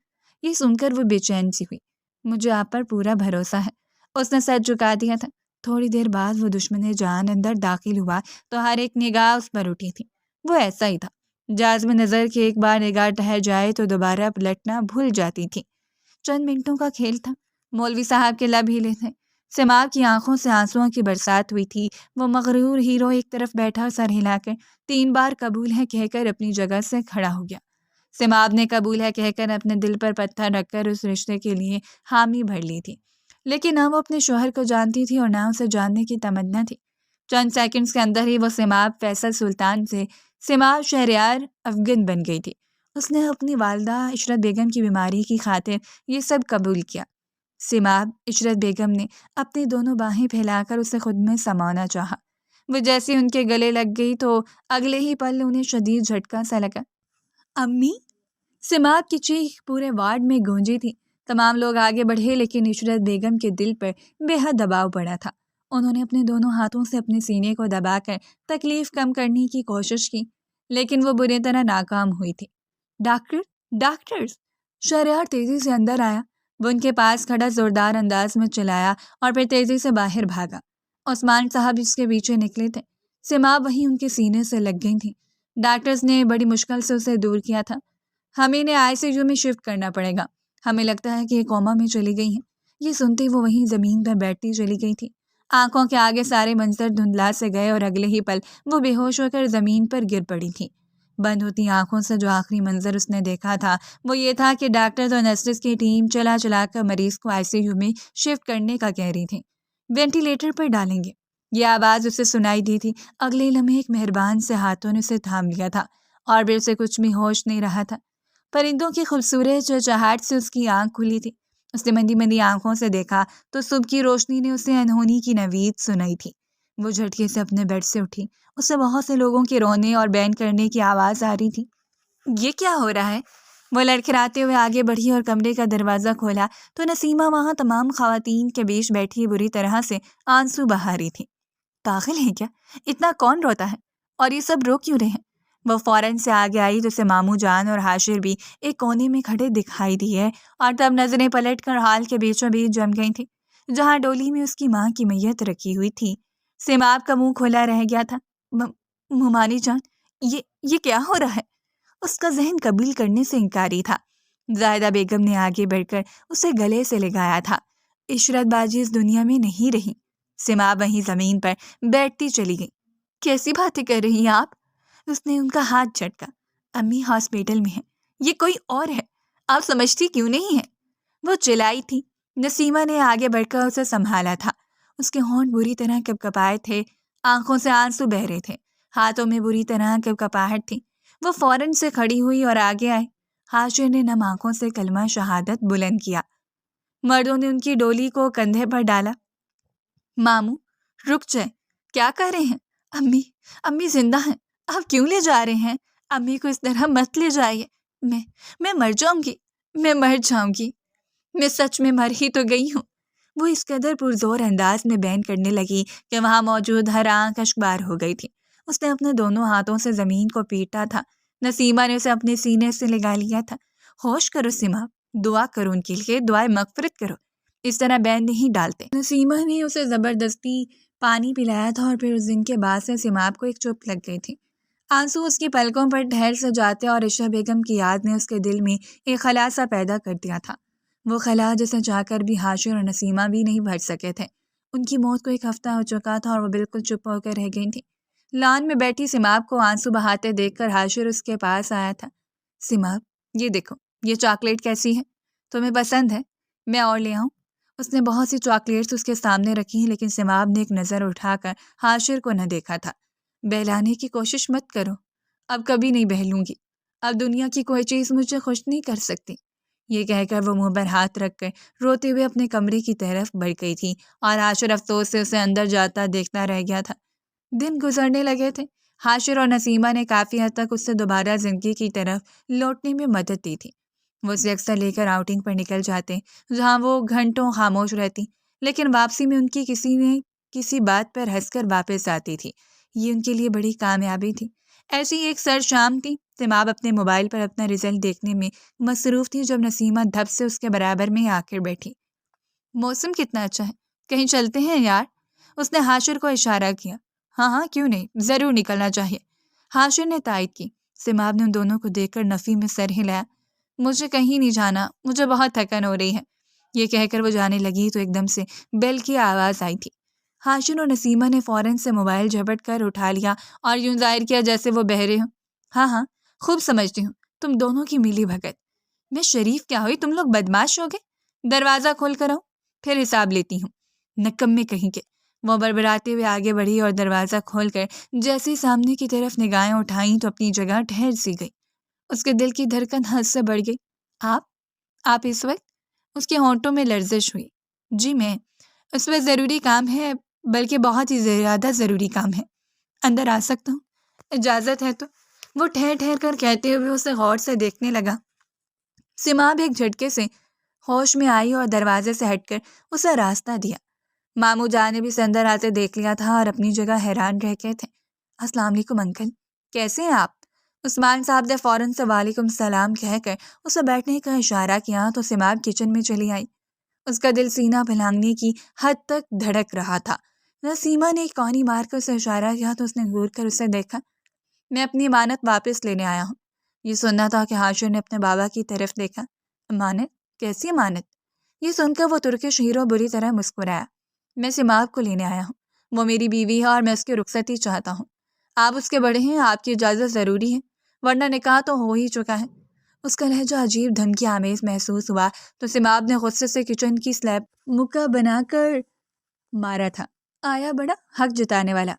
یہ سن کر وہ بے چین سی ہوئی۔ مجھے آپ پر پورا بھروسہ ہے۔ اس نے سر جھکا دیا تھا۔ تھوڑی دیر بعد وہ دشمن جان اندر داخل ہوا تو ہر ایک نگاہ اس پر اٹھی تھی۔ وہ ایسا ہی تھا، جازم نظر کہ ایک بار نگاہ ٹھہر جائے تو دوبارہ پلٹنا بھول جاتی تھی۔ چند منٹوں کا کھیل تھا۔ مولوی صاحب کے لب ہلے تھے۔ سماپ کی آنکھوں سے آنسوؤں کی برسات ہوئی تھی۔ وہ مغرور ہیرو ایک طرف بیٹھا سر ہلا کر 3 بار قبول ہے کہہ کر اپنی جگہ سے کھڑا ہو گیا۔ سماپ نے قبول ہے کہہ کر اپنے دل پر پتھر رکھ کر اس رشتے کے لیے حامی بھر لی تھی، لیکن نہ وہ اپنے شوہر کو جانتی تھی اور نہ اسے جاننے کی تمنا تھی۔ چند سیکنڈز کے اندر ہی وہ سماپ فیصل سلطان سے سماپ شہریار افغن بن گئی تھی۔ اس نے اپنی والدہ عشرت بیگم کی بیماری کی خاطر یہ سب قبول کیا۔ سماپ عشرت بیگم نے اپنی دونوں باہیں پھیلا کر اسے خود میں سمانا چاہا۔ وہ جیسے ان کے گلے لگ گئی تو اگلے ہی پل انہیں شدید جھٹکا سا لگا۔ امی! سماپ کی چیخ پورے وارڈ میں گونجی تھی۔ تمام لوگ آگے بڑھے، لیکن عشرت بیگم کے دل پر بے حد دباؤ پڑا تھا۔ انہوں نے اپنے دونوں ہاتھوں سے اپنے سینے کو دبا کر تکلیف کم کرنے کی کوشش کی، لیکن وہ بری طرح ناکام ہوئی تھی۔ ڈاکٹرز! شہریار تیزی سے اندر آیا۔ وہ ان کے پاس کھڑا زوردار انداز میں چلایا اور پھر تیزی سے باہر بھاگا۔ عثمان صاحب اس کے پیچھے نکلے تھے۔ سماپ وہیں ان کے سینے سے لگ گئی تھی۔ ڈاکٹرز نے بڑی مشکل سے اسے دور کیا تھا۔ ہمیں انہیں ICU میں شفٹ کرنا پڑے گا۔ ہمیں لگتا ہے کہ یہ کوما میں چلی گئی ہیں۔ یہ سنتے وہ وہیں زمین پر بیٹھتی چلی گئی تھی۔ آنکھوں کے آگے سارے منظر دھندلا سے گئے اور اگلے ہی پل وہ بے ہوش ہو کر زمین پر گر پڑی تھی۔ بند ہوتی آنکھوں سے جو آخری منظر اس نے دیکھا تھا وہ یہ تھا کہ ڈاکٹر اور نرسز کی ٹیم چلا چلا کر مریض کو ICU میں شفٹ کرنے کا کہہ رہی تھی، وینٹیلیٹر پر ڈالیں گے۔ یہ آواز اسے سنائی دی تھی۔ اگلے لمحے ایک مہربان سے ہاتھوں نے اسے تھام لیا تھا اور پھر سے کچھ بھی ہوش نہیں رہا تھا۔ پرندوں کی خوبصورت چہچہاہٹ سے اس کی آنکھ کھلی تھی۔ اس نے مندی مندی آنکھوں سے دیکھا تو صبح کی روشنی نے اسے انہونی کی نوید سنائی تھی۔ وہ جھٹکے سے اپنے بیڈ سے اٹھی۔ اسے بہت سے لوگوں کے رونے اور بین کرنے کی آواز آ رہی تھی۔ یہ کیا ہو رہا ہے؟ وہ لڑکھڑاتے ہوئے آگے بڑھی اور کمرے کا دروازہ کھولا تو نسیمہ وہاں تمام خواتین کے بیچ بیٹھی بری طرح سے آنسو بہا رہی تھی۔ پاگل ہے کیا؟ اتنا کون روتا ہے؟ اور یہ سب رو کیوں رہے ہیں؟ وہ فوراً سے آگے آئی تو اسے ماموں جان اور حاشر بھی ایک کونے میں کھڑے دکھائی دیے اور تب نظریں پلٹ کر ہال کے بیچوں بیچ جم گئی تھی جہاں ڈولی میں اس کی ماں کی میت رکھی ہوئی تھی۔ سماب کا منہ کھلا رہ گیا تھا۔ ممانی جان، یہ کیا ہو رہا ہے؟ اس کا ذہن قبول کرنے سے انکاری تھا۔ زاہدہ بیگم نے آگے بڑھ کر اسے گلے سے لگایا تھا۔ عشرت باجی اس دنیا میں نہیں رہی۔ سماب وہیں زمین پر بیٹھتی چلی گئی۔ کیسی باتیں کر رہی ہیں آپ؟ اس نے ان کا ہاتھ جھٹکا۔ امی ہاسپٹل میں ہے، یہ کوئی اور ہے، آپ سمجھتی کیوں نہیں ہیں؟ وہ چلائی تھی۔ نسیمہ نے آگے بڑھ کر اسے سنبھالا تھا۔ اس کے ہونٹ بری طرح کپکپائے تھے، آنکھوں سے آنسو بہہ رہے تھے، ہاتھوں میں بری طرح کپکپاہٹ تھی۔ وہ فوراً سے کھڑی ہوئی اور آگے آئے۔ حاشر نے نم آنکھوں سے کلمہ شہادت بلند کیا۔ مردوں نے ان کی ڈولی کو کندھے پر ڈالا۔ ماموں رک جائے، کیا کر رہے ہیں؟ امی زندہ ہیں، آپ کیوں لے جا رہے ہیں؟ امی کو اس طرح مت لے جائیے، میں مر جاؤں گی، میں سچ میں مر ہی تو گئی ہوں۔ وہ اس قدر پرزور انداز میں بیان کرنے لگی کہ وہاں موجود ہر آنکھ اشکبار ہو گئی تھی۔ اس نے اپنے دونوں ہاتھوں سے زمین کو پیٹا تھا۔ نسیمہ نے اسے اپنے سینے سے لگا لیا تھا۔ ہوش کرو سیما، دعا کرو ان کے لیے، دعائے مغفرت کرو، اس طرح بین نہیں ڈالتے۔ نسیمہ نے اسے زبردستی پانی پلایا تھا اور پھر اس دن کے بعد سے سماب کو ایک چپ لگ گئی تھی۔ آنسو اس کی پلکوں پر ٹھہر سے جاتے اور عشا بیگم کی یاد نے اس کے دل میں ایک خلا سا پیدا کر دیا تھا۔ وہ خلا جسے چاہ کر بھی حاشر اور نسیمہ بھی نہیں بھر سکے تھے۔ ان کی موت کو ایک ہفتہ ہو چکا تھا اور وہ بالکل چپ ہو کر رہ گئی تھی۔ لان میں بیٹھی سماب کو آنسو بہاتے دیکھ کر حاشر اس کے پاس آیا تھا۔ سماب، یہ دیکھو، یہ چاکلیٹ کیسی ہے؟ تمہیں پسند ہے؟ میں اور لے آؤں؟ اس نے بہت سی چاکلیٹس اس کے سامنے رکھی لیکن سماب نے ایک نظر اٹھا کر حاشر کو نہ دیکھا تھا۔ بہلانے کی کوشش مت کرو، اب کبھی نہیں بہلوں گی، اب دنیا کی کوئی چیز مجھے خوش نہیں کر سکتی۔ یہ کہہ کر وہ منہ پر ہاتھ رکھ کر روتے ہوئے اپنے کمرے کی طرف بڑھ گئی تھی اور حاشر افسوس سے اسے اندر جاتا دیکھتا رہ گیا تھا۔ دن گزرنے لگے تھے۔ حاشر اور نسیمہ نے کافی حد تک اس سے دوبارہ زندگی کی طرف لوٹنے میں مدد دی تھی۔ وہ اسے اکثر لے کر آؤٹنگ پر نکل جاتے جہاں وہ گھنٹوں خاموش رہتی، لیکن واپسی میں ان کی کسی بات پر ہنس کر واپس آتی تھی۔ یہ ان کے لیے بڑی کامیابی تھی۔ ایسی ایک سر شام تھی، سماب اپنے موبائل پر اپنا رزلٹ دیکھنے میں مصروف تھی جب نسیمہ دھپ سے اس کے برابر میں آ کر بیٹھی۔ موسم کتنا اچھا ہے، کہیں چلتے ہیں یار؟ اس نے حاشر کو اشارہ کیا۔ ہاں کیوں نہیں، ضرور نکلنا چاہیے، حاشر نے تائید کی۔ سماب نے ان دونوں کو دیکھ کر نفی میں سر ہلایا۔ مجھے کہیں نہیں جانا، مجھے بہت تھکن ہو رہی ہے۔ یہ کہہ کر وہ جانے لگی تو ایک دم سے بیل کی آواز آئی تھی۔ حاشر اور نسیمہ نے فوراً سے موبائل جھپٹ کر اٹھا لیا اور یوں ظاہر کیا جیسے وہ بہرے ہوں۔ ہاں خوب سمجھتی ہوں، تم دونوں کی ملی بھگت۔ میں شریف کیا ہوئی، تم لوگ بدماش ہو گئے۔ دروازہ کھول کر آؤ، پھر حساب لیتی ہوں، نکمے کہیں کے۔ وہ بڑبڑاتے ہوئے آگے بڑھی اور دروازہ کھول کر جیسے سامنے کی طرف نگاہیں اٹھائیں تو اپنی جگہ ٹھہر سی گئی۔ اس کے دل کی دھڑکن حد سے بڑھ گئی۔ آپ اس وقت؟ اس کے ہونٹوں میں لرزش ہوئی۔ جی میں، اس وقت ضروری کام ہے، بلکہ بہت ہی زیادہ ضروری کام ہے۔ اندر آ سکتا ہوں؟ اجازت ہے تو؟ وہ ٹھہر ٹھہر کر کہتے ہوئے اسے غور سے دیکھنے لگا۔ سماب ایک جھٹکے سے ہوش میں آئی اور دروازے سے ہٹ کر اسے راستہ دیا۔ ماموں جان نے بھی اسے اندر آتے دیکھ لیا تھا اور اپنی جگہ حیران رہ گئے تھے۔ السلام علیکم انکل، کیسے ہیں آپ؟ عثمان صاحب نے فوراً سے وعلیکم السلام کہہ کر اسے بیٹھنے کا اشارہ کیا تو سماب کچن میں چلی آئی۔ اس کا دل سینہ پھلانگنے کی حد تک دھڑک رہا تھا۔ نسیمہ نے ایک کونی مار کر اسے اشارہ کیا تو اس نے گھور کر اسے دیکھا۔ میں اپنی امانت واپس لینے آیا ہوں۔ یہ سننا تھا کہ حاشر نے اپنے بابا کی طرف دیکھا۔ امانت؟ کیسی امانت؟ یہ سن کر وہ ترکش ہیرو بری طرح مسکرایا۔ میں سماپ کو لینے آیا ہوں، وہ میری بیوی ہے اور میں اس کی رخصتی چاہتا ہوں۔ آپ اس کے بڑے ہیں، آپ کی اجازت ضروری ہے، ورنہ نکاح تو ہو ہی چکا ہے۔ اس کا لہجہ عجیب دھمکی آمیز محسوس ہوا تو سماپ نے غصے سے کچن کی سلیب مکہ بنا کر مارا تھا۔ آیا بڑا حق جتانے والا،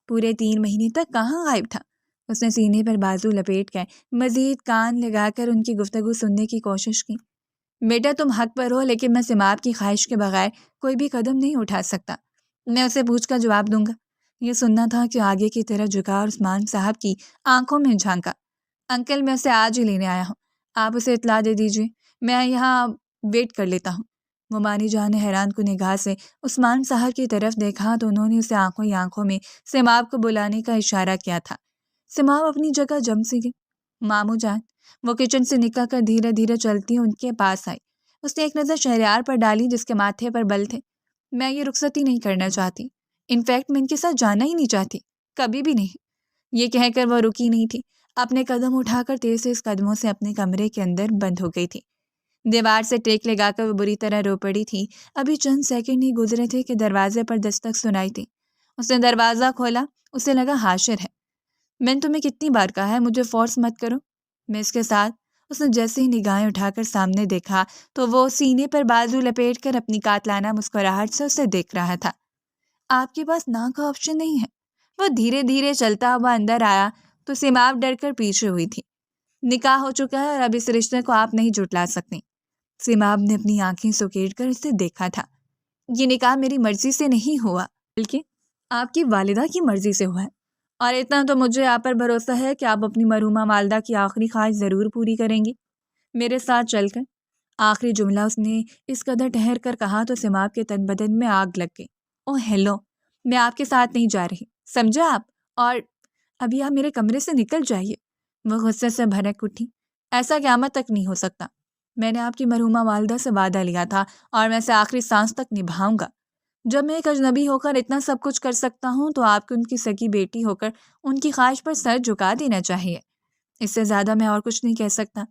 پورے 3 مہینے تک کہاں غائب تھا؟ اس نے سینے پر بازو لپیٹ کر مزید کان لگا کر ان کی گفتگو سننے کی کوشش کی۔ بیٹا تم حق پر ہو، لیکن میں سماپ کی خواہش کے بغیر کوئی بھی قدم نہیں اٹھا سکتا۔ میں اسے پوچھ کر جواب دوں گا۔ یہ سننا تھا کہ آگے کی طرح جھکا اور عثمان صاحب کی آنکھوں میں جھانکا۔ انکل میں اسے آج ہی لینے آیا ہوں، آپ اسے اطلاع دے دیجیے، میں یہاں ویٹ کر لیتا ہوں۔ ممانی جان نے حیران کن نگاہ سے عثمان صاحب کی طرف دیکھا تو انہوں نے اسے آنکھوں ہی آنکھوں میں سماپ کو بلانے کا اشارہ کیا تھا۔ سماپ اپنی جگہ جم سی گئی۔ ماموں جان، وہ کچن سے نکل کر دھیرے دھیرے چلتی ان کے پاس آئی۔ اس نے ایک نظر شہریار پر ڈالی جس کے ماتھے پر بل تھے۔ میں یہ رخصتی نہیں کرنا چاہتی، انفیکٹ میں ان کے ساتھ جانا ہی نہیں چاہتی، کبھی بھی نہیں۔ یہ کہہ کر وہ رکی نہیں تھی، اپنے قدم اٹھا کر تیز قدموں سے اپنے کمرے کے اندر بند ہو گئی تھی۔ دیوار سے ٹیک لگا کر وہ بری طرح رو پڑی تھی۔ ابھی چند سیکنڈ ہی گزرے تھے کہ دروازے پر دستک سنائی تھی۔ اس نے دروازہ کھولا، اسے لگا حاشر ہے۔ میں نے تمہیں کتنی بار کہا ہے مجھے فورس مت کرو۔ میں اس کے ساتھ اس نے جیسے ہی نگاہیں اٹھا کر سامنے دیکھا تو وہ سینے پر بازو لپیٹ کر اپنی قاتلانہ مسکراہٹ سے اسے دیکھ رہا تھا۔ آپ کے پاس نہ کا آپشن نہیں ہے۔ وہ دھیرے دھیرے چلتا ہوا اندر آیا تو سماپ ڈر کر پیچھے ہوئی تھی۔ نکاح ہو چکا ہے اور اب اس رشتے کو آپ نہیں جھٹلا سکتے۔ سماپ نے اپنی آنکھیں سکیڑ کر اسے دیکھا تھا۔ یہ نکاح میری مرضی سے نہیں ہوا، بلکہ آپ کی والدہ کی مرضی سے ہوا ہے، اور اتنا تو مجھے آپ پر بھروسہ ہے کہ آپ اپنی مرحومہ والدہ کی آخری خواہش ضرور پوری کریں گی میرے ساتھ چل کر۔ آخری جملہ اس نے اس قدر ٹھہر کر کہا تو سماپ کے تن بدن میں آگ لگ گئی۔ اوہ ہیلو، میں آپ کے ساتھ نہیں جا رہی، سمجھا آپ؟ اور ابھی آپ میرے کمرے سے نکل جائیے۔ وہ غصے سے بھڑک اٹھی۔ ایسا قیامت تک نہیں ہو سکتا۔ میں نے آپ کی مرحومہ والدہ سے وعدہ لیا تھا اور میں اسے آخری سانس تک نبھاؤں گا۔ جب میں ایک اجنبی ہو کر اتنا سب کچھ کر سکتا ہوں تو آپ کو ان کی سکی بیٹی ہو کر ان کی خواہش پر سر جھکا دینا چاہیے۔ اس سے زیادہ میں اور کچھ نہیں کہہ سکتا۔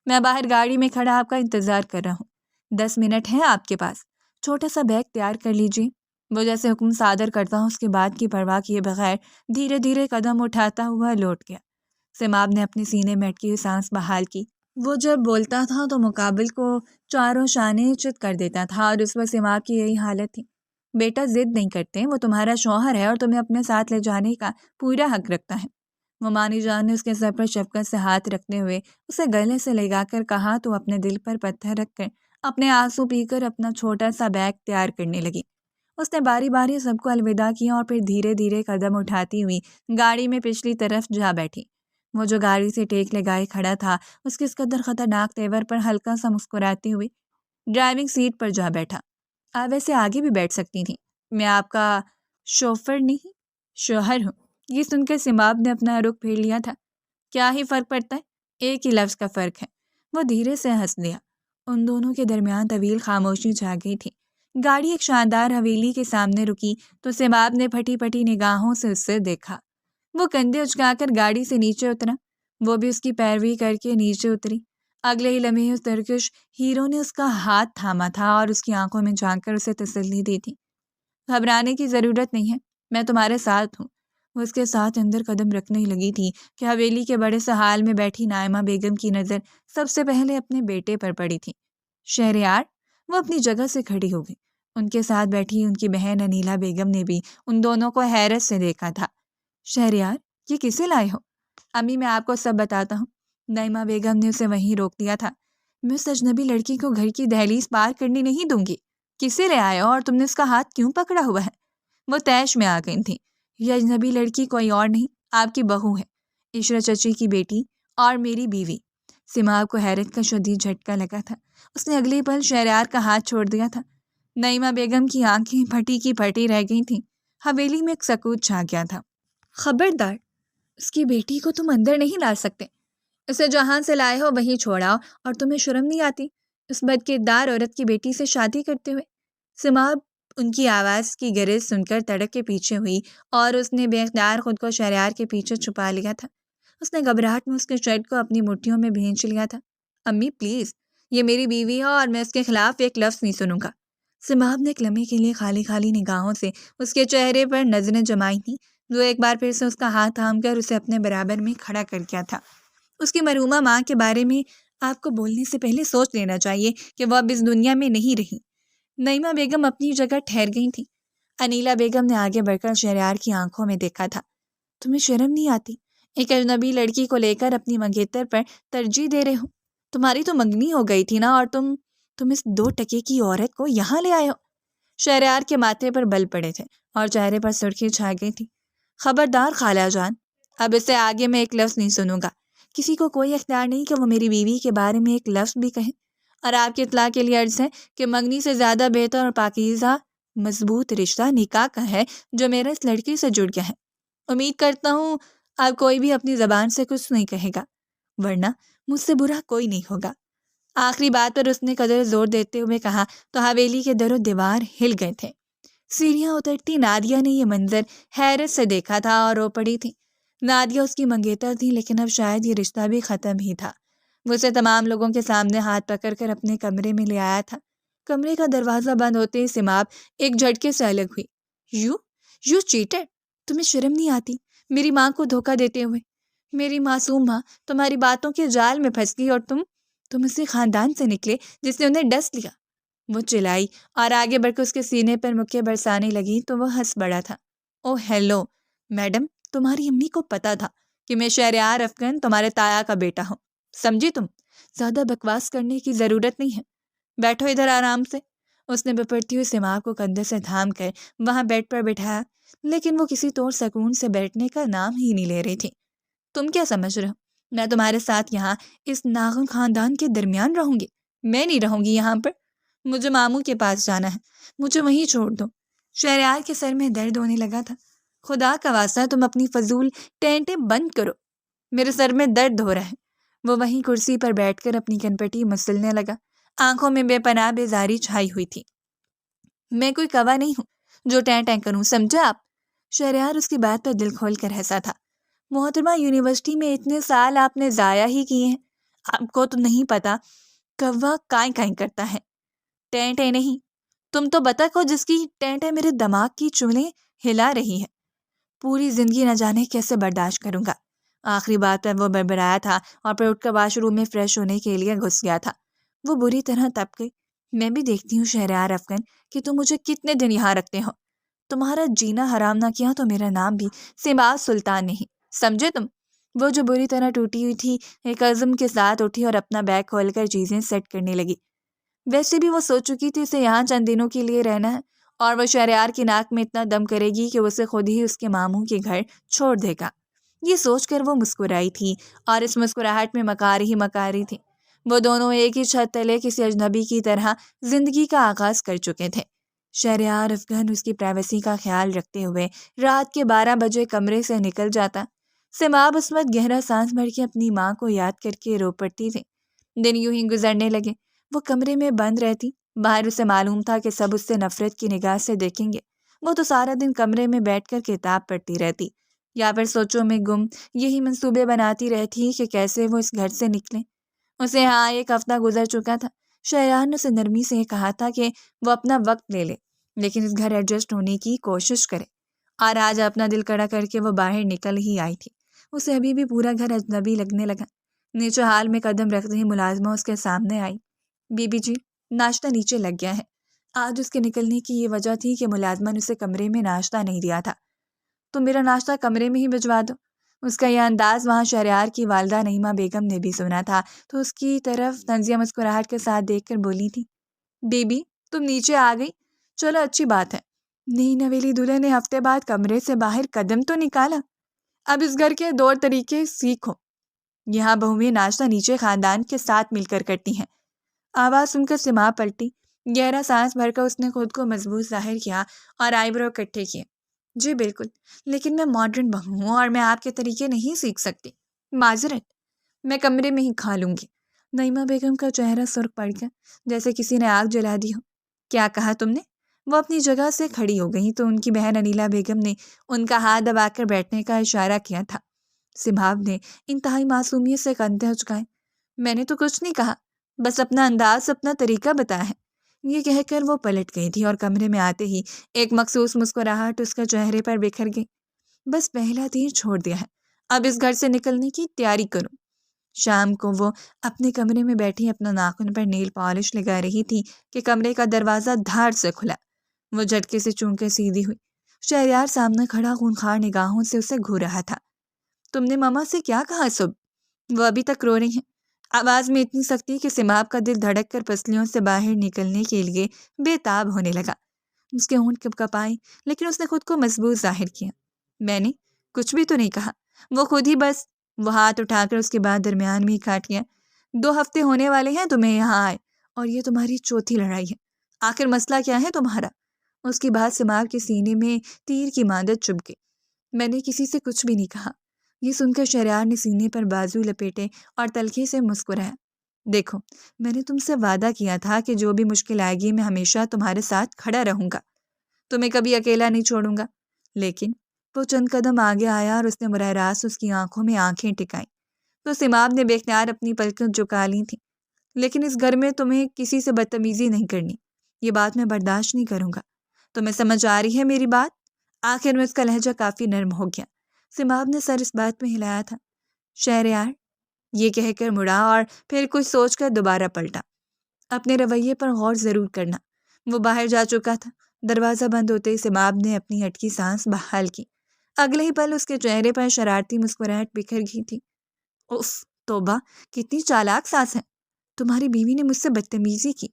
میں باہر گاڑی میں کھڑا آپ کا انتظار کر رہا ہوں۔ 10 منٹ ہے آپ کے پاس، چھوٹا سا بیگ تیار کر لیجیے۔ وہ جیسے حکم صادر کرتا ہوں اس کے بعد کی پرواہ کیے بغیر دھیرے دھیرے قدم اٹھاتا ہوا لوٹ گیا۔ سماپ نے اپنے سینے میں اٹکی ہوئی سانس بحال کی۔ وہ جب بولتا تھا تو مقابل کو چاروں شانے چت کر دیتا تھا اور اس وقت سماپ کی یہی حالت تھی۔ بیٹا ضد نہیں کرتے، وہ تمہارا شوہر ہے اور تمہیں اپنے ساتھ لے جانے کا پورا حق رکھتا ہے۔ ممانی جان نے اس کے سر پر شفقت سے ہاتھ رکھتے ہوئے اسے گلے سے لگا کر کہا تو اپنے دل پر پتھر رکھ کر اپنے آنسو پی کر اپنا چھوٹا سا بیگ تیار کرنے لگی۔ اس نے باری باری سب کو الوداع کیا اور پھر دھیرے دھیرے قدم اٹھاتی ہوئی گاڑی میں پچھلی طرف جا بیٹھی۔ وہ جو گاڑی سے ٹیک لگائے کھڑا تھا اس کے اس قدر خطرناک تیور پر ہلکا سا مسکراتی ہوئی ڈرائیونگ سیٹ پر جا بیٹھا۔ آپ ویسے آگے بھی بیٹھ سکتی تھیں، میں آپ کا شوفر نہیں شوہر ہوں۔ یہ سن کر سماپ نے اپنا رخ پھیر لیا تھا۔ کیا ہی فرق پڑتا ہے، ایک ہی لفظ کا فرق ہے۔ وہ دھیرے سے ہنس دیا۔ ان دونوں کے درمیان طویل خاموشی چھا گئی تھی۔ گاڑی ایک شاندار حویلی کے سامنے رکی تو سماپ نے پھٹی پھٹی نگاہوں سے اسے دیکھا۔ وہ کندھے اچکا کر گاڑی سے نیچے اترا، وہ بھی اس کی پیروی کر کے نیچے اتری۔ اگلے ہی لمحے اس ترکش ہیرو نے اس کا ہاتھ تھاما تھا اور اس کی آنکھوں میں جھانک کر اسے تسلی دی تھی۔ گھبرانے کی ضرورت نہیں ہے، میں تمہارے ساتھ ہوں۔ وہ اس کے ساتھ اندر قدم رکھنے لگی تھی کہ حویلی کے بڑے سے حال میں بیٹھی نائمہ بیگم کی نظر سب سے پہلے اپنے بیٹے پر پڑی تھی۔ شہریار، وہ اپنی جگہ سے کھڑی ہو گئی۔ ان کے ساتھ بیٹھی ان کی بہن انیلا بیگم نے بھی ان دونوں کو حیرت سے دیکھا تھا۔ شہریار، یہ کسے لائے ہو؟ امی میں آپ کو سب بتاتا ہوں۔ نائمہ بیگم نے اسے وہیں روک دیا تھا۔ میں اس اجنبی لڑکی کو گھر کی دہلیز پار کرنے نہیں دوں گی۔ کسے لے آئے ہو اور تم نے اس کا ہاتھ کیوں پکڑا ہوا ہے؟ وہ طیش میں آ گئی تھی۔ یہ اجنبی لڑکی کوئی اور نہیں، آپ کی بہو ہے، عشرت چچی کی بیٹی اور میری بیوی۔ سماپ کو حیرت کا شدید جھٹکا لگا تھا۔ اس نے اگلی پل شہریار کا ہاتھ چھوڑ دیا تھا۔ نائمہ بیگم کی آنکھیں پھٹی کی پھٹی رہ گئی تھیں۔ حویلی میں ایک سکوت چھا گیا تھا۔ خبردار، اس کی بیٹی کو تم اندر نہیں لا سکتے۔ اسے جہاں سے لائے ہو وہیں چھوڑاؤ، اور تمہیں شرم نہیں آتی اس بدکردار عورت کی بیٹی سے شادی کرتے ہوئے؟ سماپ ان کی آواز کی گرج سن کر تڑک کے پیچھے ہوئی اور اس نے بے اختیار خود کو شہریار کے پیچھے چھپا لیا تھا۔ اس نے گھبراہٹ میں اس کے شرٹ کو اپنی مٹھیوں میں بھینچ لیا تھا۔ امی پلیز، یہ میری بیوی ہے اور میں اس کے خلاف ایک لفظ نہیں سنوں گا۔ سماب نے ایک لمحے کے لیے خالی خالی نگاہوں سے اس کے چہرے پر نظریں جمائی تھیں، جو ایک بار پھر سے اس کا ہاتھ تھام کر اسے اپنے برابر میں کھڑا کر کیا تھا۔ اس کی مرحومہ ماں کے بارے میں آپ کو بولنے سے پہلے سوچ لینا چاہیے کہ وہ اب اس دنیا میں نہیں رہی۔ نعیمہ بیگم اپنی جگہ ٹھہر گئی تھیں۔ انیلا بیگم نے آگے بڑھ کر شہریار کی آنکھوں میں دیکھا تھا۔ تمہیں شرم نہیں آتی؟ ایک اجنبی لڑکی کو لے کر اپنی منگیتر پر ترجیح دے رہے ہو؟ تمہاری تو منگنی ہو گئی تھی نا، اور تم اس 2 ٹکے کی عورت کو یہاں لے آئے ہو۔ شہریار کے ماتھے پر بل پڑے تھے اور چہرے پر سرخی چھا گئی تھی۔ خبردار خالہ جان، اب اس سے آگے میں ایک لفظ نہیں سنوں گا۔ کسی کو کوئی اختیار نہیں کہ وہ میری بیوی کے بارے میں ایک لفظ بھی کہے، اور آپ کی اطلاع کے لیے عرض ہے کہ منگنی سے زیادہ بہتر اور پاکیزہ مضبوط رشتہ نکاح کا ہے جو میرا اس لڑکی سے جڑ گیا ہے۔ امید کرتا ہوں اب کوئی بھی اپنی زبان سے کچھ نہیں کہے گا، ورنہ مجھ سے برا کوئی نہیں ہوگا۔ آخری بات پر اس نے قدر زور دیتے ہوئے کہا تو حویلی کے در و دیوار ہل گئے تھے۔ سیڑھیاں اترتی نادیہ نے یہ منظر حیرت سے دیکھا تھا اور رو پڑی تھی۔ نادیہ اس کی منگیتر تھی، لیکن اب شاید یہ رشتہ بھی ختم ہی تھا۔ وہ اسے تمام لوگوں کے سامنے ہاتھ پکڑ کر اپنے کمرے میں لے آیا تھا۔ کمرے کا دروازہ بند ہوتے ہی سماب ایک جھٹکے سے الگ ہوئی۔ یو چیٹر، تمہیں شرم نہیں آتی میری ماں کو دھوکہ دیتے ہوئے؟ میری معصوم ماں تمہاری باتوں کے جال میں پھنس گئی، اور تم اسی خاندان سے نکلے جس نے انہیں ڈس لیا۔ وہ چلائی اور آگے بڑھ کر اس کے سینے پر مکے برسانے لگی تو وہ ہنس پڑا تھا۔ او ہیلو میڈم، تمہاری امی کو پتا تھا کہ میں شہریار افغان تمہارے تایا کا بیٹا ہوں، سمجھی تم؟ زیادہ بکواس کرنے کی ضرورت نہیں ہے، بیٹھو ادھر آرام سے۔ اس نے بپڑتی ہوئی سماب کو کندھے سے تھام کر وہاں بیڈ پر بٹھایا، لیکن وہ کسی طور سکون سے بیٹھنے کا نام ہی نہیں لے رہی تھی۔ تم کیا سمجھ رہے ہو میں تمہارے ساتھ یہاں اس ناغن خاندان کے درمیان رہوں گی؟ میں نہیں رہوں گی یہاں پر، مجھے ماموں کے پاس جانا ہے، مجھے وہیں چھوڑ دو۔ شہریار کے سر میں درد ہونے لگا تھا۔ خدا کا واسطہ تم اپنی فضول ٹینٹیں بند کرو، میرے سر میں درد ہو رہا ہے۔ وہ وہیں کرسی پر بیٹھ کر اپنی کنپٹی مسلنے لگا، آنکھوں میں بے پناہ بیزاری چھائی ہوئی تھی۔ میں کوئی کوا نہیں ہوں جو ٹیں ٹیں کروں، سمجھے آپ؟ شہریار اس کی بات پر دل کھول کر ہنسا تھا۔ محترمہ، یونیورسٹی میں اتنے سال آپ نے ضائع ہی کیے ہیں، آپ کو تو نہیں پتا کوا کائیں کائیں کرتا ہے، ٹیں ٹیں نہیں۔ تم تو بطخ ہو جس کی ٹیں ٹیں میرے دماغ کی چولیں ہلا رہی ہے۔ پوری زندگی نہ جانے کیسے برداشت کروں گا۔ آخری بات پر وہ بڑبڑایا تھا اور پھر اٹھ کر واش روم میں فریش ہونے کے لیے گھس گیا تھا۔ وہ بری طرح تپ گئی۔ میں بھی دیکھتی ہوں شہریار افغان کہ تم مجھے کتنے دن یہاں رکھتے ہو۔ تمہارا جینا حرام نہ کیا تو میرا نام بھی سماب سلطان نہیں، سمجھے تم؟ وہ جو بری طرح ٹوٹی ہوئی تھی ایک عزم کے ساتھ اٹھی اور اپنا بیگ کھول کر چیزیں سیٹ کرنے لگی۔ ویسے بھی وہ سوچ چکی تھی اسے یہاں چند دنوں کے لیے رہنا ہے، اور وہ شہریار کی ناک میں اتنا دم کرے گی کہ اسے خود ہی اس کے ماموں کے گھر چھوڑ دے گا۔ یہ سوچ کر وہ مسکرائی تھی، اور اس مسکراہٹ میں مکاری ہی مکاری تھی۔ وہ دونوں ایک ہی چھت تلے کسی اجنبی کی طرح زندگی کا آغاز کر چکے تھے۔ شہریار افغان اس کی پرائیویسی کا خیال رکھتے ہوئے رات کے 12 بجے کمرے سے نکل جاتا۔ سماب اس وقت گہرا سانس بھر کے اپنی ماں کو یاد کر کے رو پڑتی تھی۔ دن یوں ہی گزرنے لگے۔ وہ کمرے میں بند رہتی، باہر اسے معلوم تھا کہ سب اس سے نفرت کی نگاہ سے دیکھیں گے۔ وہ تو سارا دن کمرے میں بیٹھ کر کتاب پڑھتی رہتی، یا پھر سوچوں میں گم یہی منصوبے بناتی رہتی کہ کیسے وہ اس گھر سے نکلیں۔ اسے ہاں 1 ہفتہ گزر چکا تھا۔ شہریار نے اسے نرمی سے کہا تھا کہ وہ اپنا وقت لے لے، لیکن اس گھر ایڈجسٹ ہونے کی کوشش کرے، اور آج اپنا دل کڑا کر کے وہ باہر نکل ہی آئی تھی۔ اسے ابھی بھی پورا گھر اجنبی لگنے لگا۔ نیچے حال میں قدم رکھتے ہی ملازمہ اس کے سامنے آئی۔ بی بی جی، ناشتہ نیچے لگ گیا ہے۔ آج اس کے نکلنے کی یہ وجہ تھی کہ ملازمہ نے اسے کمرے میں ناشتہ نہیں دیا تھا۔ تو میرا ناشتہ کمرے میں ہی بھجوا دو۔ اس کا یہ انداز وہاں شہریار کی والدہ نعیمہ بیگم نے بھی سنا تھا، تو اس کی طرف طنزیہ مسکراہٹ کے ساتھ دیکھ کر بولی تھی، بی بی تم نیچے آ گئی، چلو اچھی بات ہے۔ نئی نویلی دلہن نے ہفتے بعد کمرے سے باہر قدم تو نکالا۔ اب اس گھر کے دور طریقے سیکھو۔ یہاں بہویں ناشتہ نیچے خاندان کے ساتھ مل کر کرتی ہیں۔ آواز سن کر سماب پلٹی۔ گہرا سانس بھر کر اس نے خود کو مضبوط ظاہر کیا اور آئی برو اکٹھے کیے۔ جی بالکل، لیکن میں ماڈرن بہو ہوں اور میں آپ کے طریقے نہیں سیکھ سکتی، معذرت، میں کمرے میں ہی کھا لوں گی۔ نعیمہ بیگم کا چہرہ سرخ پڑ گیا، جیسے کسی نے آگ جلا دی ہو۔ کیا کہا تم نے؟ وہ اپنی جگہ سے کھڑی ہو گئی تو ان کی بہن انیلا بیگم نے ان کا ہاتھ دبا کر بیٹھنے کا اشارہ کیا تھا۔ سماب نے انتہائی معصومیت سے کندھے اچکائے۔ میں نے تو کچھ نہیں کہا، بس اپنا انداز، اپنا طریقہ بتایا ہے۔ یہ کہہ کر وہ پلٹ گئی تھی اور کمرے میں آتے ہی ایک مخصوص مسکراہٹ اس کے چہرے پر بکھر گئی۔ بس پہلا تیر چھوڑ دیا ہے، اب اس گھر سے نکلنے کی تیاری کرو۔ شام کو وہ اپنے کمرے میں بیٹھی اپنا ناخن پر نیل پالش لگا رہی تھی کہ کمرے کا دروازہ دھاڑ سے کھلا۔ وہ جھٹکے سے چون کر سیدھی ہوئی۔ شہریار سامنے کھڑا خونخوار نگاہوں سے اسے گھور رہا تھا۔ تم نے ماما سے کیا کہا صبح؟ وہ ابھی تک رو رہی ہیں۔ آواز میں اتنی سختی کہ سماب کا دل دھڑک کر پسلیوں سے باہر نکلنے کے لیے بے تاب ہونے لگا۔ اس کے ہونٹ کپ کپائے، لیکن اس نے خود کو مضبوط ظاہر کیا۔ میں نے کچھ بھی تو نہیں کہا، وہ خود ہی بس۔ وہ ہاتھ اٹھا کر اس کے بعد درمیان میں ہی کاٹ گیا۔ 2 ہفتے ہونے والے ہیں تمہیں یہاں آئے، اور یہ تمہاری چوتھی لڑائی ہے۔ آخر مسئلہ کیا ہے تمہارا؟ اس کی بات سماب کے سینے میں تیر کی مانند چبھ گئی۔ میں نے کسی سے کچھ بھی نہیں کہا۔ یہ سن کر شہریار نے سینے پر بازو لپیٹے اور تلخی سے مسکرایا۔ دیکھو، میں نے تم سے وعدہ کیا تھا کہ جو بھی مشکل آئے گی میں ہمیشہ تمہارے ساتھ کھڑا رہوں گا، تمہیں کبھی اکیلا نہیں چھوڑوں گا۔ لیکن وہ چند قدم آگے آیا اور اس نے براہ راست اس کی آنکھوں میں آنکھیں ٹکائیں۔ تو سماب نے بے اختیار اپنی پلکیں جھکا لی تھیں۔ لیکن اس گھر میں تمہیں کسی سے بدتمیزی نہیں کرنی، یہ بات میں برداشت نہیں کروں گا۔ تمہیں سمجھ آ رہی ہے میری بات؟ آخر میں اس کا لہجہ کافی نرم ہو گیا۔ سماب نے سر اس بات میں ہلایا تھا۔ شہریار، یہ کہہ کر مڑا اور پھر کچھ سوچ کر دوبارہ پلٹا۔ اپنے رویے پر غور ضرور کرنا۔ وہ باہر جا چکا تھا۔ دروازہ بند ہوتے ہی سماب نے اپنی اٹکی سانس بحال کی۔ اگلے ہی پل اس کے چہرے پر شرارتی مسکراہٹ بکھر گئی تھی۔ اف، توبہ، کتنی چالاک ساس ہے۔ تمہاری بیوی نے مجھ سے بدتمیزی کی۔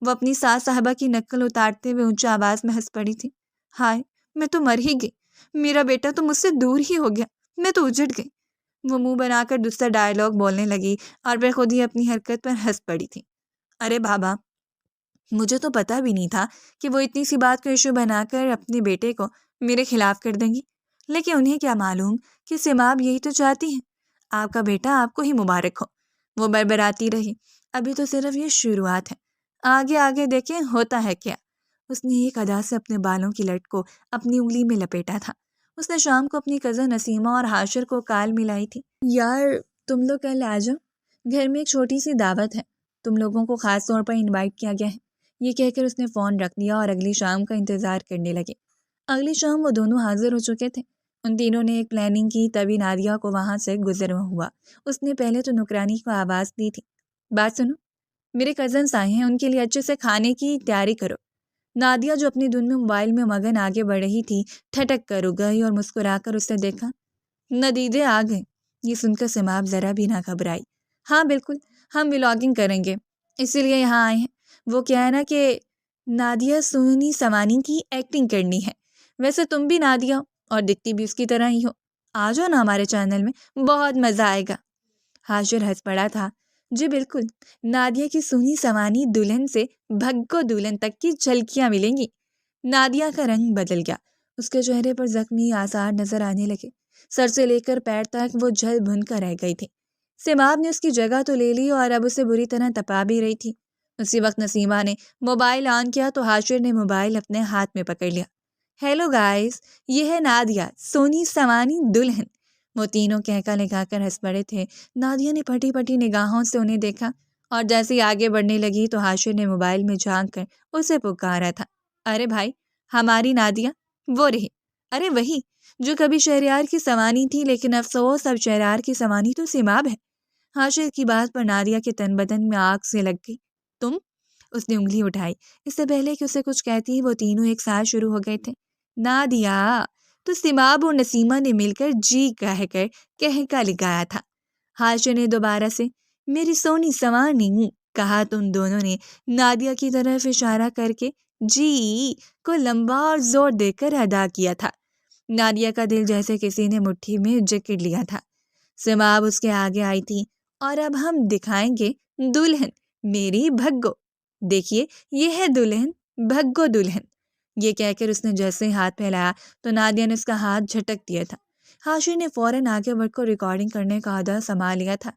وہ اپنی ساس صاحبہ کی نقل اتارتے ہوئے اونچی آواز میں ہنس پڑی تھی۔ ہائے، میں تو مر ہی گئی۔ میرا بیٹا تو مجھ سے دور ہی ہو گیا، میں تو اجڑ گئی۔ وہ منہ بنا کر دوسرا ڈائیلاگ بولنے لگی اور پھر خود ہی اپنی حرکت پر ہنس پڑی تھی۔ ارے بابا، مجھے تو پتا بھی نہیں تھا کہ وہ اتنی سی بات کو ایشو بنا کر اپنے بیٹے کو میرے خلاف کر دیں گی۔ لیکن انہیں کیا معلوم کہ سماب یہی تو چاہتی ہیں۔ آپ کا بیٹا آپ کو ہی مبارک ہو۔ وہ بربراتی رہی۔ ابھی تو صرف یہ شروعات ہے، آگے آگے دیکھیں ہوتا ہے کیا۔ اس نے ایک ادا سے اپنے بالوں کی لٹ کو اپنی انگلی میں لپیٹا تھا۔ اس نے شام کو اپنی کزن نسیمہ اور حاشر کو کال ملائی تھی۔ یار، تم لوگ کل آ جاؤ، گھر میں ایک چھوٹی سی دعوت ہے، تم لوگوں کو خاص طور پر انوائٹ کیا گیا ہے۔ یہ کہہ کر اس نے فون رکھ دیا اور اگلی شام کا انتظار کرنے لگے۔ اگلی شام وہ دونوں حاضر ہو چکے تھے۔ ان تینوں نے ایک پلاننگ کی، تبھی نادیہ کو وہاں سے گزرنا ہوا۔ اس نے پہلے تو نوکرانی کو آواز دی تھی۔ بات سنو، میرے کزنس آئے ہیں، ان کے لیے اچھے سے کھانے کی تیاری کرو۔ نادیہ جو اپنی دھن میں موبائل میں مگن آگے بڑھ رہی تھی، ٹھٹک کر رک گئی اور مسکرا کر اسے دیکھا۔ ندیدے آ گئے۔ یہ سن کر سماب ذرا بھی نہ گھبرائی۔ ہاں بالکل، ہم ولاگنگ کریں گے، اسی لیے یہاں آئے ہیں۔ وہ کیا ہے نا کہ نادیہ سونی سوانی کی ایکٹنگ کرنی ہے۔ ویسے تم بھی نادیہ ہو اور دکھتی بھی اس کی طرح ہی ہو۔ آ جاؤ نا ہمارے چینل میں، بہت مزہ آئے گا۔ حاشر ہنس پڑا تھا۔ جی بالکل، نادیہ کی سونی سوانی دلہن سے بھگو دلہن تک کی جھلکیاں ملیں گی۔ نادیہ کا رنگ بدل گیا۔ اس کے چہرے پر زخمی آثار نظر آنے لگے۔ سر سے لے کر پیر تک وہ جھل بھن کر رہ گئی تھی۔ سماب نے اس کی جگہ تو لے لی اور اب اسے بری طرح تپا بھی رہی تھی۔ اسی وقت نسیمہ نے موبائل آن کیا تو حاشر نے موبائل اپنے ہاتھ میں پکڑ لیا۔ ہیلو گائز، یہ ہے نادیہ، سونی سوانی دلہن۔ وہ تینوں کہکا لگا کر ہنس پڑے تھے۔ نادیہ نے پھٹی پھٹی نگاہوں سے انہیں دیکھا اور جیسے ہی آگے بڑھنے لگی تو حاشر نے موبائل میں جھانک کر اسے پکارا تھا۔ ارے بھائی، ہماری نادیہ وہ رہی، ارے وہی جو کبھی شہریار کی سوانی تھی، لیکن افسوس اب شہریار کی سوانی تو سماب ہے۔ حاشر کی بات پر نادیہ کے تن بدن میں آگ سے لگ گئی۔ تم؟ اس نے انگلی اٹھائی۔ اس سے پہلے کہ اسے کچھ کہتی وہ تینوں ایک ساتھ شروع ہو گئے تھے۔ نادیہ، تو سماب اور نسیمہ نے مل کر جی کہہ کر کہکا لگایا تھا۔ حاشر نے دوبارہ سے میری سونی سوانی کہا تو ان دونوں نے نادیہ کی طرف اشارہ کر کے جی کو لمبا اور زور دے کر ادا کیا تھا۔ نادیہ کا دل جیسے کسی نے مٹھی میں جکڑ لیا تھا۔ سماب اس کے آگے آئی تھی۔ اور اب ہم دکھائیں گے دلہن میری بھگو، دیکھیے یہ ہے دلہن، بھگو دلہن۔ یہ کہہ کر اس نے جیسے ہاتھ پھیلایا تو نادیہ نے اس کا ہاتھ جھٹک دیا تھا۔ حاشر نے فوراً آگے بڑھ کر ریکارڈنگ کرنے کا عہدہ سنبھال لیا تھا۔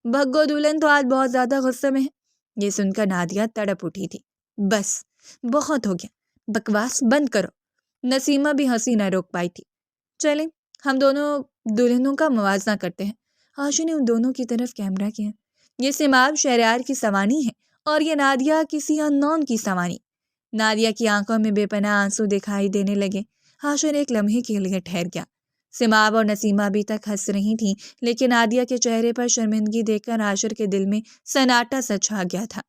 بھگو دلہن تو آج بہت زیادہ غصے میں ہے۔ یہ سن کر نادیہ تڑپ اٹھی تھی۔ بس بہت ہو گیا، بکواس بند کرو۔ نسیمہ بھی ہنسی نہ روک پائی تھی۔ چلیں ہم دونوں دلہنوں کا موازنہ کرتے ہیں۔ حاشر نے ان دونوں کی طرف کیمرہ کیا۔ یہ سماب شہریار کی سوانی ہے اور یہ نادیہ کسی اننون کی سوانی۔ نادیہ کی آنکھوں میں بے پناہ آنسو دکھائی دینے لگے۔ حاشر ایک لمحے کے لیے ٹھہر گیا۔ سماب اور نسیمہ ابھی تک ہنس رہی تھیں، لیکن نادیہ کے چہرے پر شرمندگی دیکھ کر حاشر کے دل میں سناٹا سا چھا گیا تھا۔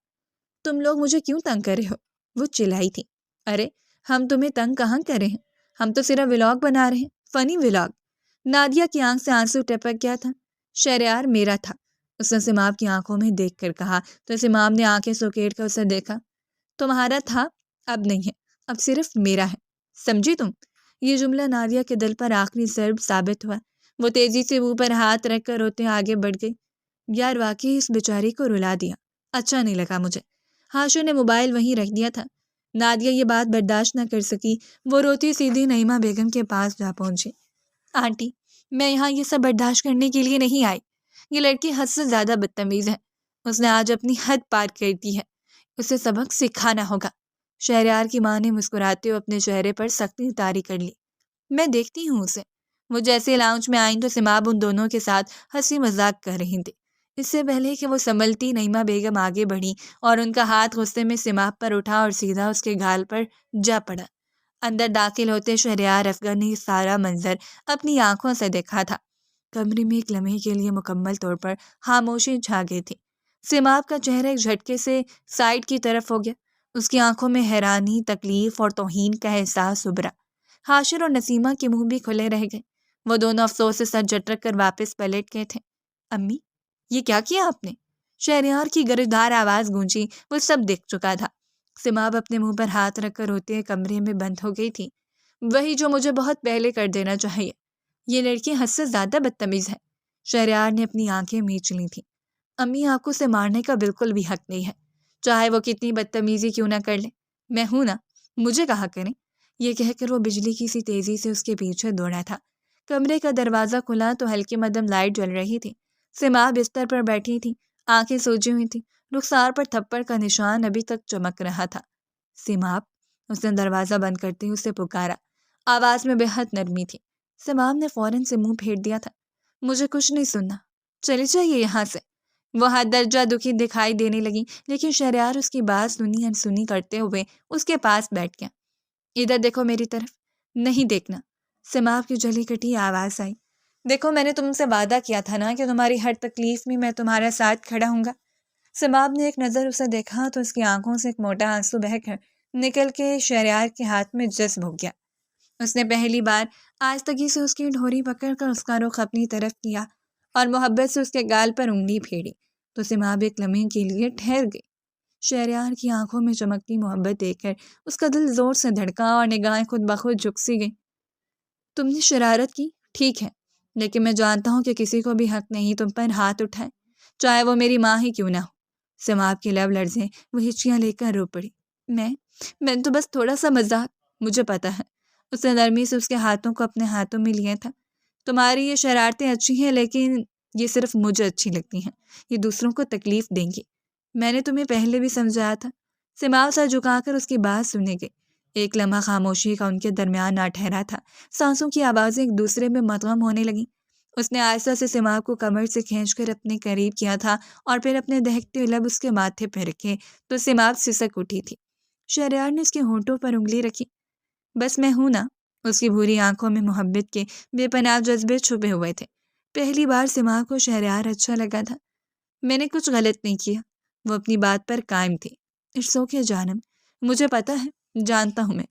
تم لوگ مجھے کیوں تنگ کر رہے ہو؟ وہ چلائی تھی۔ ارے ہم تمہیں تنگ کہاں کر رہے ہیں، ہم تو صرف ولاگ بنا رہے ہیں، فنی ولاگ۔ نادیہ کی آنکھ سے آنسو ٹپک گیا تھا۔ شہریار میرا تھا، اس نے سماب کی آنکھوں میں دیکھ کر کہا تو سماب نے آنکھیں سوکیٹ کر اسے دیکھا۔ تمہارا تھا، اب نہیں ہے، اب صرف میرا ہے، سمجھی تم؟ یہ جملہ نادیہ کے دل پر آخری ضرب ثابت ہوا۔ وہ تیزی سے منہ پر ہاتھ رکھ کر روتے آگے بڑھ گئی۔ یار واقعی اس بیچاری کو رلا دیا، اچھا نہیں لگا مجھے۔ حاشر نے موبائل وہیں رکھ دیا تھا۔ نادیہ یہ بات برداشت نہ کر سکی، وہ روتی سیدھی نعیمہ بیگم کے پاس جا پہنچی۔ آنٹی، میں یہاں یہ سب برداشت کرنے کے لیے نہیں آئی، یہ لڑکی حد سے زیادہ بدتمیز ہے، اس نے آج اپنی حد پار کر دی ہے، اسے سبق سکھانا ہوگا۔ شہریار کی ماں نے مسکراتے ہوئے اپنے چہرے پر سختی طاری کر لی۔ میں دیکھتی ہوں اسے۔ وہ جیسے لاؤنج میں آئیں تو سماب ان دونوں کے ساتھ ہنسی مذاق کر رہی تھی۔ اس سے پہلے کہ وہ سنبھلتی، نعیمہ بیگم آگے بڑھی اور ان کا ہاتھ غصے میں سماب پر اٹھا اور سیدھا اس کے گال پر جا پڑا۔ اندر داخل ہوتے شہریار افغان نے یہ سارا منظر اپنی آنکھوں سے دیکھا تھا۔ کمرے میں ایک لمحے کے لیے مکمل طور پر خاموشی چھا گئی تھی۔ سماب کا چہرہ ایک جھٹکے سے سائڈ کی طرف ہو گیا، اس کی آنکھوں میں حیرانی، تکلیف اور توہین کا احساس ابھرا۔ حاشر اور نسیمہ کے منہ بھی کھلے رہ گئے، وہ دونوں افسوس سے سر جھٹک کر واپس پلٹ گئے تھے۔ امی، یہ کیا کیا آپ نے؟ شہریار کی گرجدار آواز گونجی۔ وہ سب دیکھ چکا تھا۔ سماب اپنے منہ پر ہاتھ رکھ کر روتے کمرے میں بند ہو گئی تھی۔ وہی جو مجھے بہت پہلے کر دینا چاہیے، یہ لڑکی حد سے زیادہ بدتمیز ہے۔ شہریار نے اپنی آنکھیں میچ لی تھیں۔ امی، آپ کو اسے مارنے کا بالکل بھی حق نہیں ہے، چاہے وہ کتنی بدتمیزی کیوں نہ کر لے، میں ہوں نا، مجھے کہا کریں۔ یہ کہہ کر وہ بجلی کی سی تیزی سے اس کے پیچھے دوڑا تھا۔ کمرے کا دروازہ کھلا تو ہلکی مدھم لائٹ جل رہی تھی۔ سماب بستر پر بیٹھی تھی، آنکھیں سوجی ہوئی تھی، رخسار پر تھپڑ کا نشان ابھی تک چمک رہا تھا۔ سماب، اس نے دروازہ بند کرتے ہی اسے پکارا، آواز میں بے حد نرمی تھی۔ سماب نے فوراً سے منہ پھیر دیا تھا۔ مجھے کچھ نہیں سننا، چلی جائیے یہاں سے۔ وہ حد درجہ دکھی دکھائی دینے لگی، لیکن شہریار اس کی بات سنی انسنی کرتے ہوئے اس کے پاس بیٹھ گیا۔ ادھر دیکھو میری طرف۔ نہیں دیکھنا، سماب کی جلی کٹی آواز آئی۔ دیکھو، میں نے تم سے وعدہ کیا تھا نا کہ تمہاری ہر تکلیف میں میں تمہارے ساتھ کھڑا ہوں گا۔ سماب نے ایک نظر اسے دیکھا تو اس کی آنکھوں سے ایک موٹا آنسو بہہ کر نکل کے شہریار کے ہاتھ میں جذب ہو گیا۔ اس نے پہلی بار آہستگی سے اس کی ڈھوری پکڑ کر اس کا رخ اپنی طرف کیا اور محبت سے اس کے گال پر انگلی پھیری تو سماب ایک لمحے کے لیے ٹھہر گئی۔ شہریار کی آنکھوں میں چمکتی محبت دیکھ کر اس کا دل زور سے دھڑکا اور نگاہیں خود بخود جھک سی گئی۔ تم نے شرارت کی، ٹھیک ہے، لیکن میں جانتا ہوں کہ کسی کو بھی حق نہیں تم پر ہاتھ اٹھائے، چاہے وہ میری ماں ہی کیوں نہ ہو۔ سماب کے لب لرزے، وہ ہچکیاں لے کر رو پڑی۔ میں تو بس تھوڑا سا مذاق، مجھے پتا ہے۔ اس نے نرمی سے اس کے ہاتھوں کو اپنے ہاتھوں میں لیا تھا۔ تمہاری یہ شرارتیں اچھی ہیں، لیکن یہ صرف مجھے اچھی لگتی ہیں، یہ دوسروں کو تکلیف دیں گی۔ میں نے تمہیں پہلے بھی سمجھایا تھا۔ سماب سر جھکا کر اس کی بات سننے گئی۔ ایک لمحہ خاموشی کا ان کے درمیان نہ ٹھہرا تھا، سانسوں کی آوازیں ایک دوسرے میں مدغم ہونے لگیں۔ اس نے آہستہ سے سماب کو کمر سے کھینچ کر اپنے قریب کیا تھا اور پھر اپنے دہکتے لب اس کے ماتھے پہ رکھے تو سماب سسک اٹھی تھی۔ شہریار نے اس کے ہونٹوں پر انگلی رکھی۔ بس میں ہوں نا؟ اس کی بھوری آنکھوں میں محبت کے بے پناہ جذبے چھپے ہوئے تھے۔ پہلی بار سماب کو شہریار اچھا لگا تھا۔ میں نے کچھ غلط نہیں کیا، وہ اپنی بات پر قائم تھی۔ اٹس اوکے جانم، مجھے پتا ہے، جانتا ہوں میں۔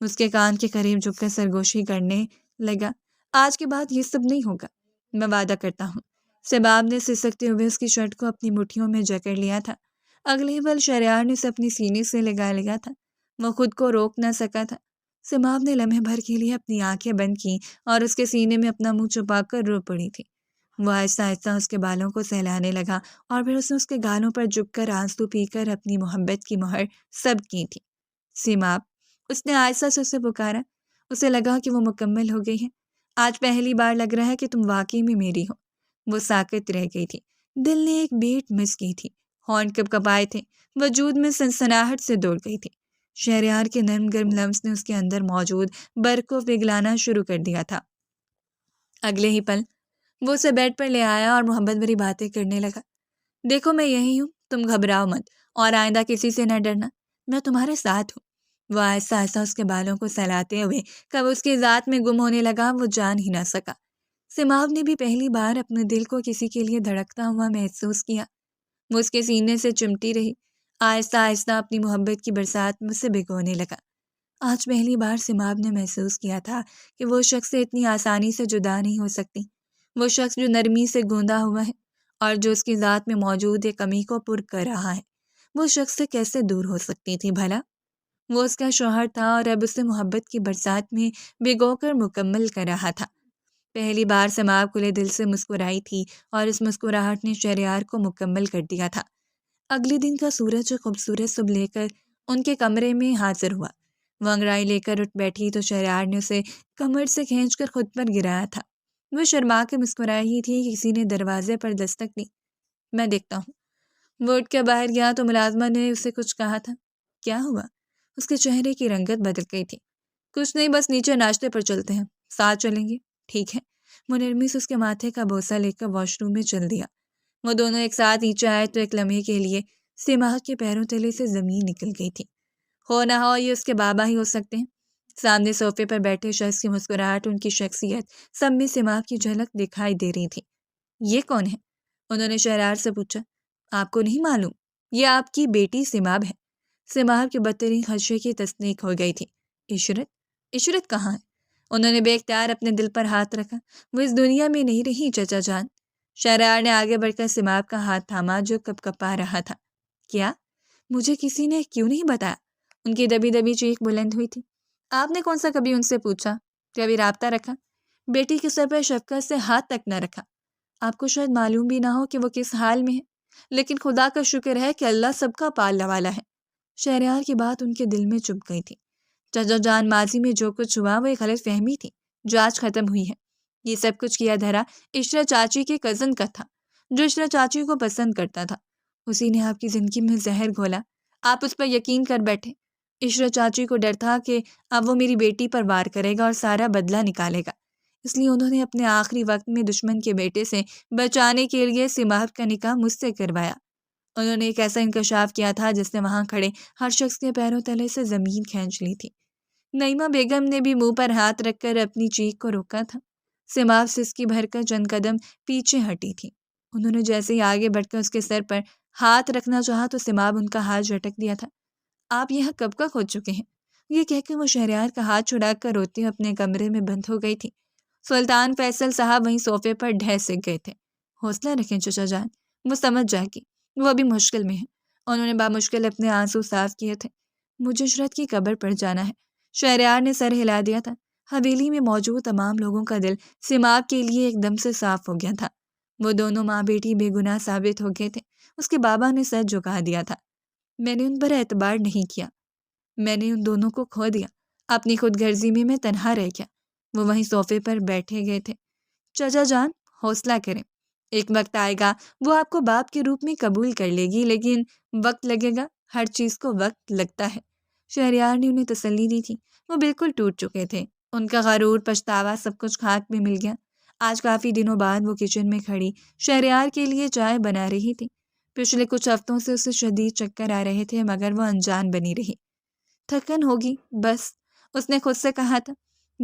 اس کے کان کے قریب جھک کر سرگوشی کرنے لگا۔ آج کے بعد یہ سب نہیں ہوگا، میں وعدہ کرتا ہوں۔ سماب نے سسکتے ہوئے اس کی شرٹ کو اپنی مٹھیوں میں جکڑ لیا تھا۔ اگلے ہی پل شہریار نے اسے اپنی سینے سے لگا لیا تھا۔ وہ خود کو روک نہ سکا تھا۔ سماب نے لمحے بھر کے لیے اپنی آنکھیں بند کی اور اس کے سینے میں اپنا منہ چھپا کر رو پڑی تھی۔ وہ آہستہ آہستہ اس کے بالوں کو سہلانے لگا اور پھر اس نے اس کے گالوں پر جھک کر آنسو پی کر اپنی محبت کی مہر سب کی تھی۔ سماب، اس نے آہستہ سے اسے پکارا۔ اسے لگا کہ وہ مکمل ہو گئی ہے۔ آج پہلی بار لگ رہا ہے کہ تم واقعی میں میری ہو۔ وہ ساکت رہ گئی تھی، دل نے ایک بیٹ مس کی تھی، ہونٹ کپ کپائے تھے، وجود میں سنسناہٹ سے دوڑ گئی تھی۔ شہریار کے نرم گرم لمس نے اس کے اندر موجود برق کو پگھلانا شروع کر دیا تھا۔ اگلے ہی پل وہ اسے بیڈ پر لے آیا اور محبت بھری باتیں کرنے لگا۔ دیکھو میں یہی ہوں، تم گھبراؤ مت اور آئندہ کسی سے نہ ڈرنا، میں تمہارے ساتھ ہوں۔ وہ آہستہ آہستہ اس کے بالوں کو سہلاتے ہوئے کب اس کی ذات میں گم ہونے لگا وہ جان ہی نہ سکا۔ سماو نے بھی پہلی بار اپنے دل کو کسی کے لیے دھڑکتا ہوا محسوس کیا۔ وہ اس کے سینے سے چمٹی رہی، آہستہ آہستہ اپنی محبت کی برسات مجھ سے بھگونے لگا۔ آج پہلی بار سماو نے محسوس کیا تھا کہ وہ شخص سے اتنی آسانی سے جدا نہیں ہو سکتی، وہ شخص جو نرمی سے گوندا ہوا ہے اور جو اس کی ذات میں موجود ایک کمی کو پر کر رہا ہے، وہ شخص سے کیسے دور ہو سکتی تھی بھلا؟ وہ اس کا شوہر تھا اور اب اسے محبت کی برسات میں بھگو کر مکمل کر رہا تھا۔ پہلی بار سماو کھلے دل سے مسکرائی تھی اور اس مسکراہٹ نے شہریار کو مکمل کر دیا تھا۔ اگلے دن کا سورج خوبصورت صبح لے کر ان کے کمرے میں حاضر ہوا۔ وہ انگڑائی لے کر اٹھ بیٹھی تو شہریار نے اسے کمر سے کھینچ کر خود پر گرایا تھا۔ وہ شرما کے مسکرائی ہی تھی کہ کسی نے دروازے پر دستک دی۔ میں دیکھتا ہوں۔ وہ اٹھ کے باہر گیا تو ملازمہ نے اسے کچھ کہا تھا۔ کیا ہوا؟ اس کے چہرے کی رنگت بدل گئی تھی۔ کچھ نہیں، بس نیچے ناشتے پر چلتے ہیں، ساتھ چلیں گے؟ ٹھیک ہے۔ وہ نرمی سے اس کے ماتھے کا بوسہ لے کر واش روم میں چل دیا۔ وہ دونوں ایک ساتھ نیچے آئے تو ایک لمحے کے لیے سماح کے پیروں تلے سے زمین نکل گئی تھی۔ ہو نہ ہو یہ اس کے بابا ہی ہو سکتے ہیں۔ سامنے صوفے پر بیٹھے شخص کی مسکراہٹ، ان کی شخصیت، سب میں سماح کی جھلک دکھائی دے رہی تھی۔ یہ کون ہے؟ انہوں نے شہریار سے پوچھا۔ آپ کو نہیں معلوم؟ یہ آپ کی بیٹی سماح ہے۔ سماح کی بدترین خدشے کی تصدیق ہو گئی تھی۔ عشرت؟ عشرت کہاں ہے؟ انہوں نے بے اختیار اپنے دل پر ہاتھ رکھا۔ وہ اس دنیا میں نہیں رہی چچا جان۔ شہریار نے آگے بڑھ کر سماح کا ہاتھ تھاما جو کپ کپا رہا تھا۔ کیا؟ مجھے کسی نے کیوں نہیں بتایا؟ ان کی دبی دبی چیخ بلند ہوئی تھی۔ آپ نے کون سا کبھی ان سے پوچھا؟ کبھی رابطہ رکھا؟ بیٹی کے سر پر شفقت سے ہاتھ تک نہ رکھا؟ آپ کو شاید معلوم بھی نہ ہو کہ وہ کس حال میں ہے، لیکن خدا کا شکر ہے کہ اللہ سب کا پالنے والا ہے۔ شہریار کی بات ان کے دل میں چبھ گئی تھی۔ چچا جان، ماضی میں جو کچھ ہوا وہ ایک غلط فہمی تھی جو آج ختم ہوئی ہے۔ یہ سب کچھ کیا دھرا عشرت چاچی کے کزن کا تھا، جو عشرت چاچی کو پسند کرتا تھا۔ اسی نے آپ کی زندگی میں زہر گھولا۔ آپ اس پر یقین کر بیٹھے۔ عشرت چاچی کو ڈر تھا کہ اب وہ میری بیٹی پر وار کرے گا اور سارا بدلہ نکالے گا، اس لیے انہوں نے اپنے آخری وقت میں دشمن کے بیٹے سے بچانے کے لیے سماح کا نکاح مجھ سے کروایا۔ انہوں نے ایک ایسا انکشاف کیا تھا جس نے وہاں کھڑے ہر شخص کے پیروں تلے سے زمین کھینچ لی تھی۔ نعیمہ بیگم نے بھی منہ پر ہاتھ رکھ کر اپنی چیخ کو روکا تھا۔ سماح سسکی بھر کر چند قدم پیچھے ہٹی تھی۔ انہوں نے جیسے ہی آگے بڑھ کر اس کے سر پر ہاتھ رکھنا چاہا تو سماح ان کا ہاتھ جھٹک دیا تھا۔ آپ یہاں کب کا کھو چکے ہیں؟ یہ کہہ کر وہ شہریار کا ہاتھ چھڑا کر روتے اپنے کمرے میں بند ہو گئی تھی۔ سلطان فیصل صاحب وہیں صوفے پر ڈھہ سک گئے تھے۔ حوصلہ رکھیں چچا جان، وہ سمجھ جائے گی، وہ ابھی مشکل میں ہے۔ انہوں نے بامشکل اپنے آنسو صاف کیے تھے۔ مجھے عشرت کی قبر پر جانا ہے۔ شہریار نے سر ہلا دیا تھا۔ حویلی میں موجود تمام لوگوں کا دل سماح کے لیے ایک دم سے صاف ہو گیا تھا۔ وہ دونوں ماں بیٹی بے گناہ ثابت ہو گئے تھے۔ اس کے بابا نے سر جھکا دیا تھا۔ میں نے ان پر اعتبار نہیں کیا، میں نے ان دونوں کو کھو دیا۔ اپنی خود غرضی میں تنہا رہ گیا۔ وہ وہیں صوفے پر بیٹھے گئے تھے۔ چچا جان، حوصلہ کریں، ایک وقت آئے گا وہ آپ کو باپ کے روپ میں قبول کر لے گی، لیکن وقت لگے گا، ہر چیز کو وقت لگتا ہے۔ شہریار نے انہیں تسلی دی تھی۔ وہ بالکل ٹوٹ چکے تھے۔ ان کا غرور، پچھتاوا، سب کچھ خاک میں مل گیا۔ آج کافی دنوں بعد وہ کچن میں کھڑی شہریار کے لیے چائے بنا رہی تھی۔ پچھلے کچھ ہفتوں سے اسے شدید چکر آ رہے تھے مگر وہ انجان بنی رہی۔ تھکن ہوگی بس، اس نے خود سے کہا تھا۔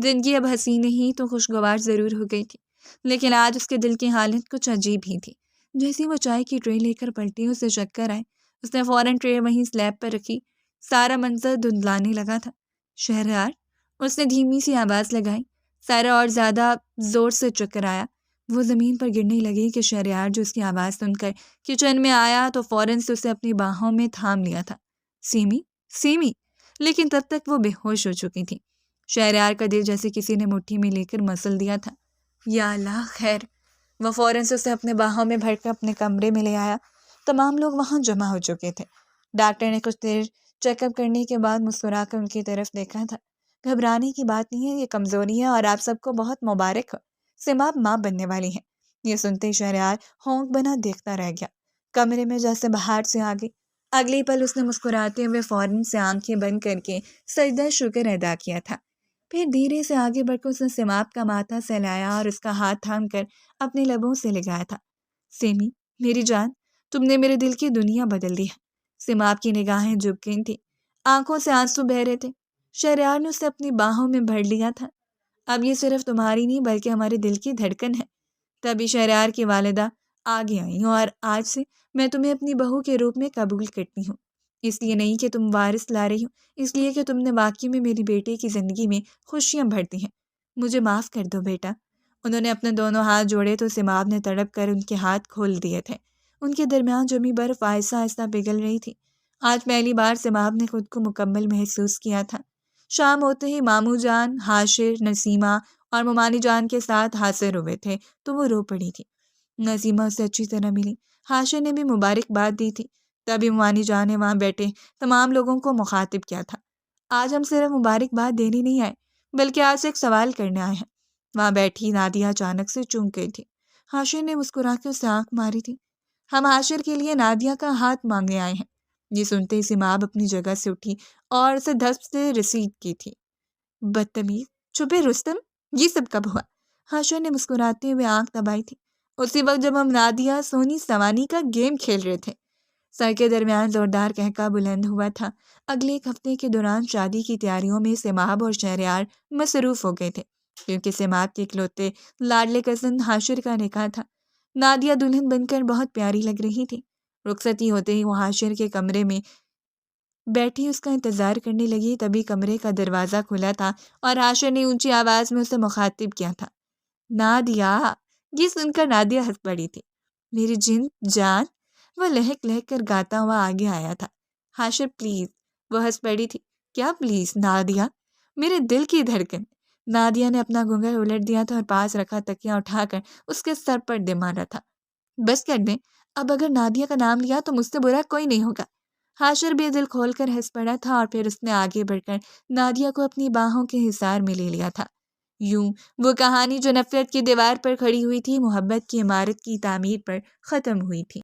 زندگی اب حسین نہیں تو خوشگوار ضرور ہو گئی تھی، لیکن آج اس کے دل کی حالت کچھ عجیب ہی تھی۔ جیسے وہ چائے کی ٹرے لے کر پلٹی، اسے چکر آئے۔ اس نے فوراً ٹرے وہیں سلیب پر رکھی۔ سارا منظر دھندلانے لگا تھا۔ شہریار، اس نے دھیمی سی آواز لگائی۔ سارا اور زیادہ زور سے چکر آیا۔ وہ زمین پر گرنے لگی کہ شہریار جو اس کی آواز سن کر کچن میں آیا تو فوراً سے اسے اپنی باہوں میں تھام لیا تھا۔ سیمی، سیمی، لیکن تب تک وہ بے ہوش ہو چکی تھی۔ شہریار کا دل جیسے کسی نے مٹھی میں لے کر مسل دیا تھا۔ یا اللہ خیر! وہ فوراً سے اسے اپنے باہوں میں بھر کر اپنے کمرے میں لے آیا۔ تمام لوگ وہاں جمع ہو چکے تھے۔ ڈاکٹر نے کچھ دیر چیک اپ کرنے کے بعد مسکرا کر ان کی طرف دیکھا تھا۔ گھبرانے کی بات نہیں ہے، یہ کمزوری ہے اور آپ سب کو بہت مبارک ہو، سماح ماں بننے والی ہیں۔ یہ سنتے ہی شہریار ہونک بنا دیکھتا رہ گیا۔ کمرے میں جیسے باہر سے آ گئی۔ اگلی پل اس نے مسکراتے ہوئے فوراً سے آنکھیں بند کر کے سجدہ شکر ادا کیا تھا۔ پھر دھیرے سے آگے بڑھ کر اس نے سماح کا ماتھا سہلایا اور اس کا ہاتھ تھام کر اپنے لبوں سے لگایا تھا۔ سیمی، میری جان، تم نے میرے دل کی دنیا بدل دی ہے۔ سماب کی نگاہیں جھک گئی تھیں، آنکھوں سے آنسو بہہ رہے تھے۔ شہریار نے اسے اپنی باہوں میں بھر لیا تھا۔ اب یہ صرف تمہاری نہیں بلکہ ہمارے دل کی دھڑکن ہے۔ تبھی شہریار کی والدہ آگے آئیں، اور آج سے میں تمہیں اپنی بہو کے روپ میں قبول کرتی ہوں۔ اس لیے نہیں کہ تم وارث لا رہی ہو، اس لیے کہ تم نے واقعی میں میری بیٹے کی زندگی میں خوشیاں بھر دی ہیں۔ مجھے معاف کر دو بیٹا۔ انہوں نے اپنے دونوں ہاتھ جوڑے تو سماب نے تڑپ کر ان کے ہاتھ کھول دیے تھے۔ ان کے درمیان جمی برف آہستہ آہستہ پگھل رہی تھی۔ آج پہلی بار سماب نے خود کو مکمل محسوس کیا تھا۔ شام ہوتے ہی ماموں جان، حاشر، نسیمہ اور ممانی جان کے ساتھ حاضر ہوئے تھے تو وہ رو پڑی تھی۔ نسیمہ اسے اچھی طرح ملی، حاشر نے بھی مبارکباد دی تھی۔ تبھی ممانی جان نے وہاں بیٹھے تمام لوگوں کو مخاطب کیا تھا۔ آج ہم صرف مبارکباد دینے نہیں آئے بلکہ آج سے ایک سوال کرنے آئے ہیں۔ وہاں بیٹھی نادیہ اچانک سے چونک گئی تھی۔ حاشر نے مسکرا کے اسے آنکھ ماری تھی۔ ہم حاشر کے لیے نادیہ کا ہاتھ مانگنے آئے ہیں۔ یہ سنتے ہی سماب اپنی جگہ سے اٹھی اور اسے دھپ سے رسید کی تھی۔ بدتمیز، چھپے رستم، یہ سب کب ہوا؟ حاشر نے مسکراتے ہوئے آنکھ دبائی تھی۔ اسی وقت جب ہم نادیہ سونی سوانی کا گیم کھیل رہے تھے۔ سر کے درمیان زوردار قہقہ بلند ہوا تھا۔ اگلے ایک ہفتے کے دوران شادی کی تیاریوں میں سماب اور شہریار مصروف ہو گئے تھے، کیونکہ سماب کے اکلوتے لاڈلے کزن حاشر کا نکاح تھا۔ نادیہ دلہن بن کر بہت پیاری لگ رہی تھی۔ رخصتی ہوتے ہی وہ حاشر کے کمرے میں بیٹھی اس کا انتظار کرنے لگی۔ تبھی کمرے کا دروازہ کھلا تھا اور حاشر نے اونچی آواز میں اسے مخاطب کیا تھا، نادیہ۔ یہ سن کر نادیہ ہنس پڑی تھی۔ میری جان، وہ لہک لہک کر گاتا ہوا آگے آیا تھا۔ حاشر پلیز، وہ ہنس پڑی تھی۔ کیا پلیز نادیہ؟ میرے دل کی دھڑکن۔ نادیہ نے اپنا گھنگھر الٹ دیا تھا اور پاس رکھا تکیہ اٹھا کر اس کے سر پر دے مارا تھا۔ بس کر دیں، اب اگر نادیہ کا نام لیا تو مجھ سے برا کوئی نہیں ہوگا۔ حاشر بھی دل کھول کر ہنس پڑا تھا اور پھر اس نے آگے بڑھ کر نادیہ کو اپنی باہوں کے حصار میں لے لیا تھا۔ یوں وہ کہانی جو نفرت کی دیوار پر کھڑی ہوئی تھی، محبت کی عمارت کی تعمیر پر ختم ہوئی تھی۔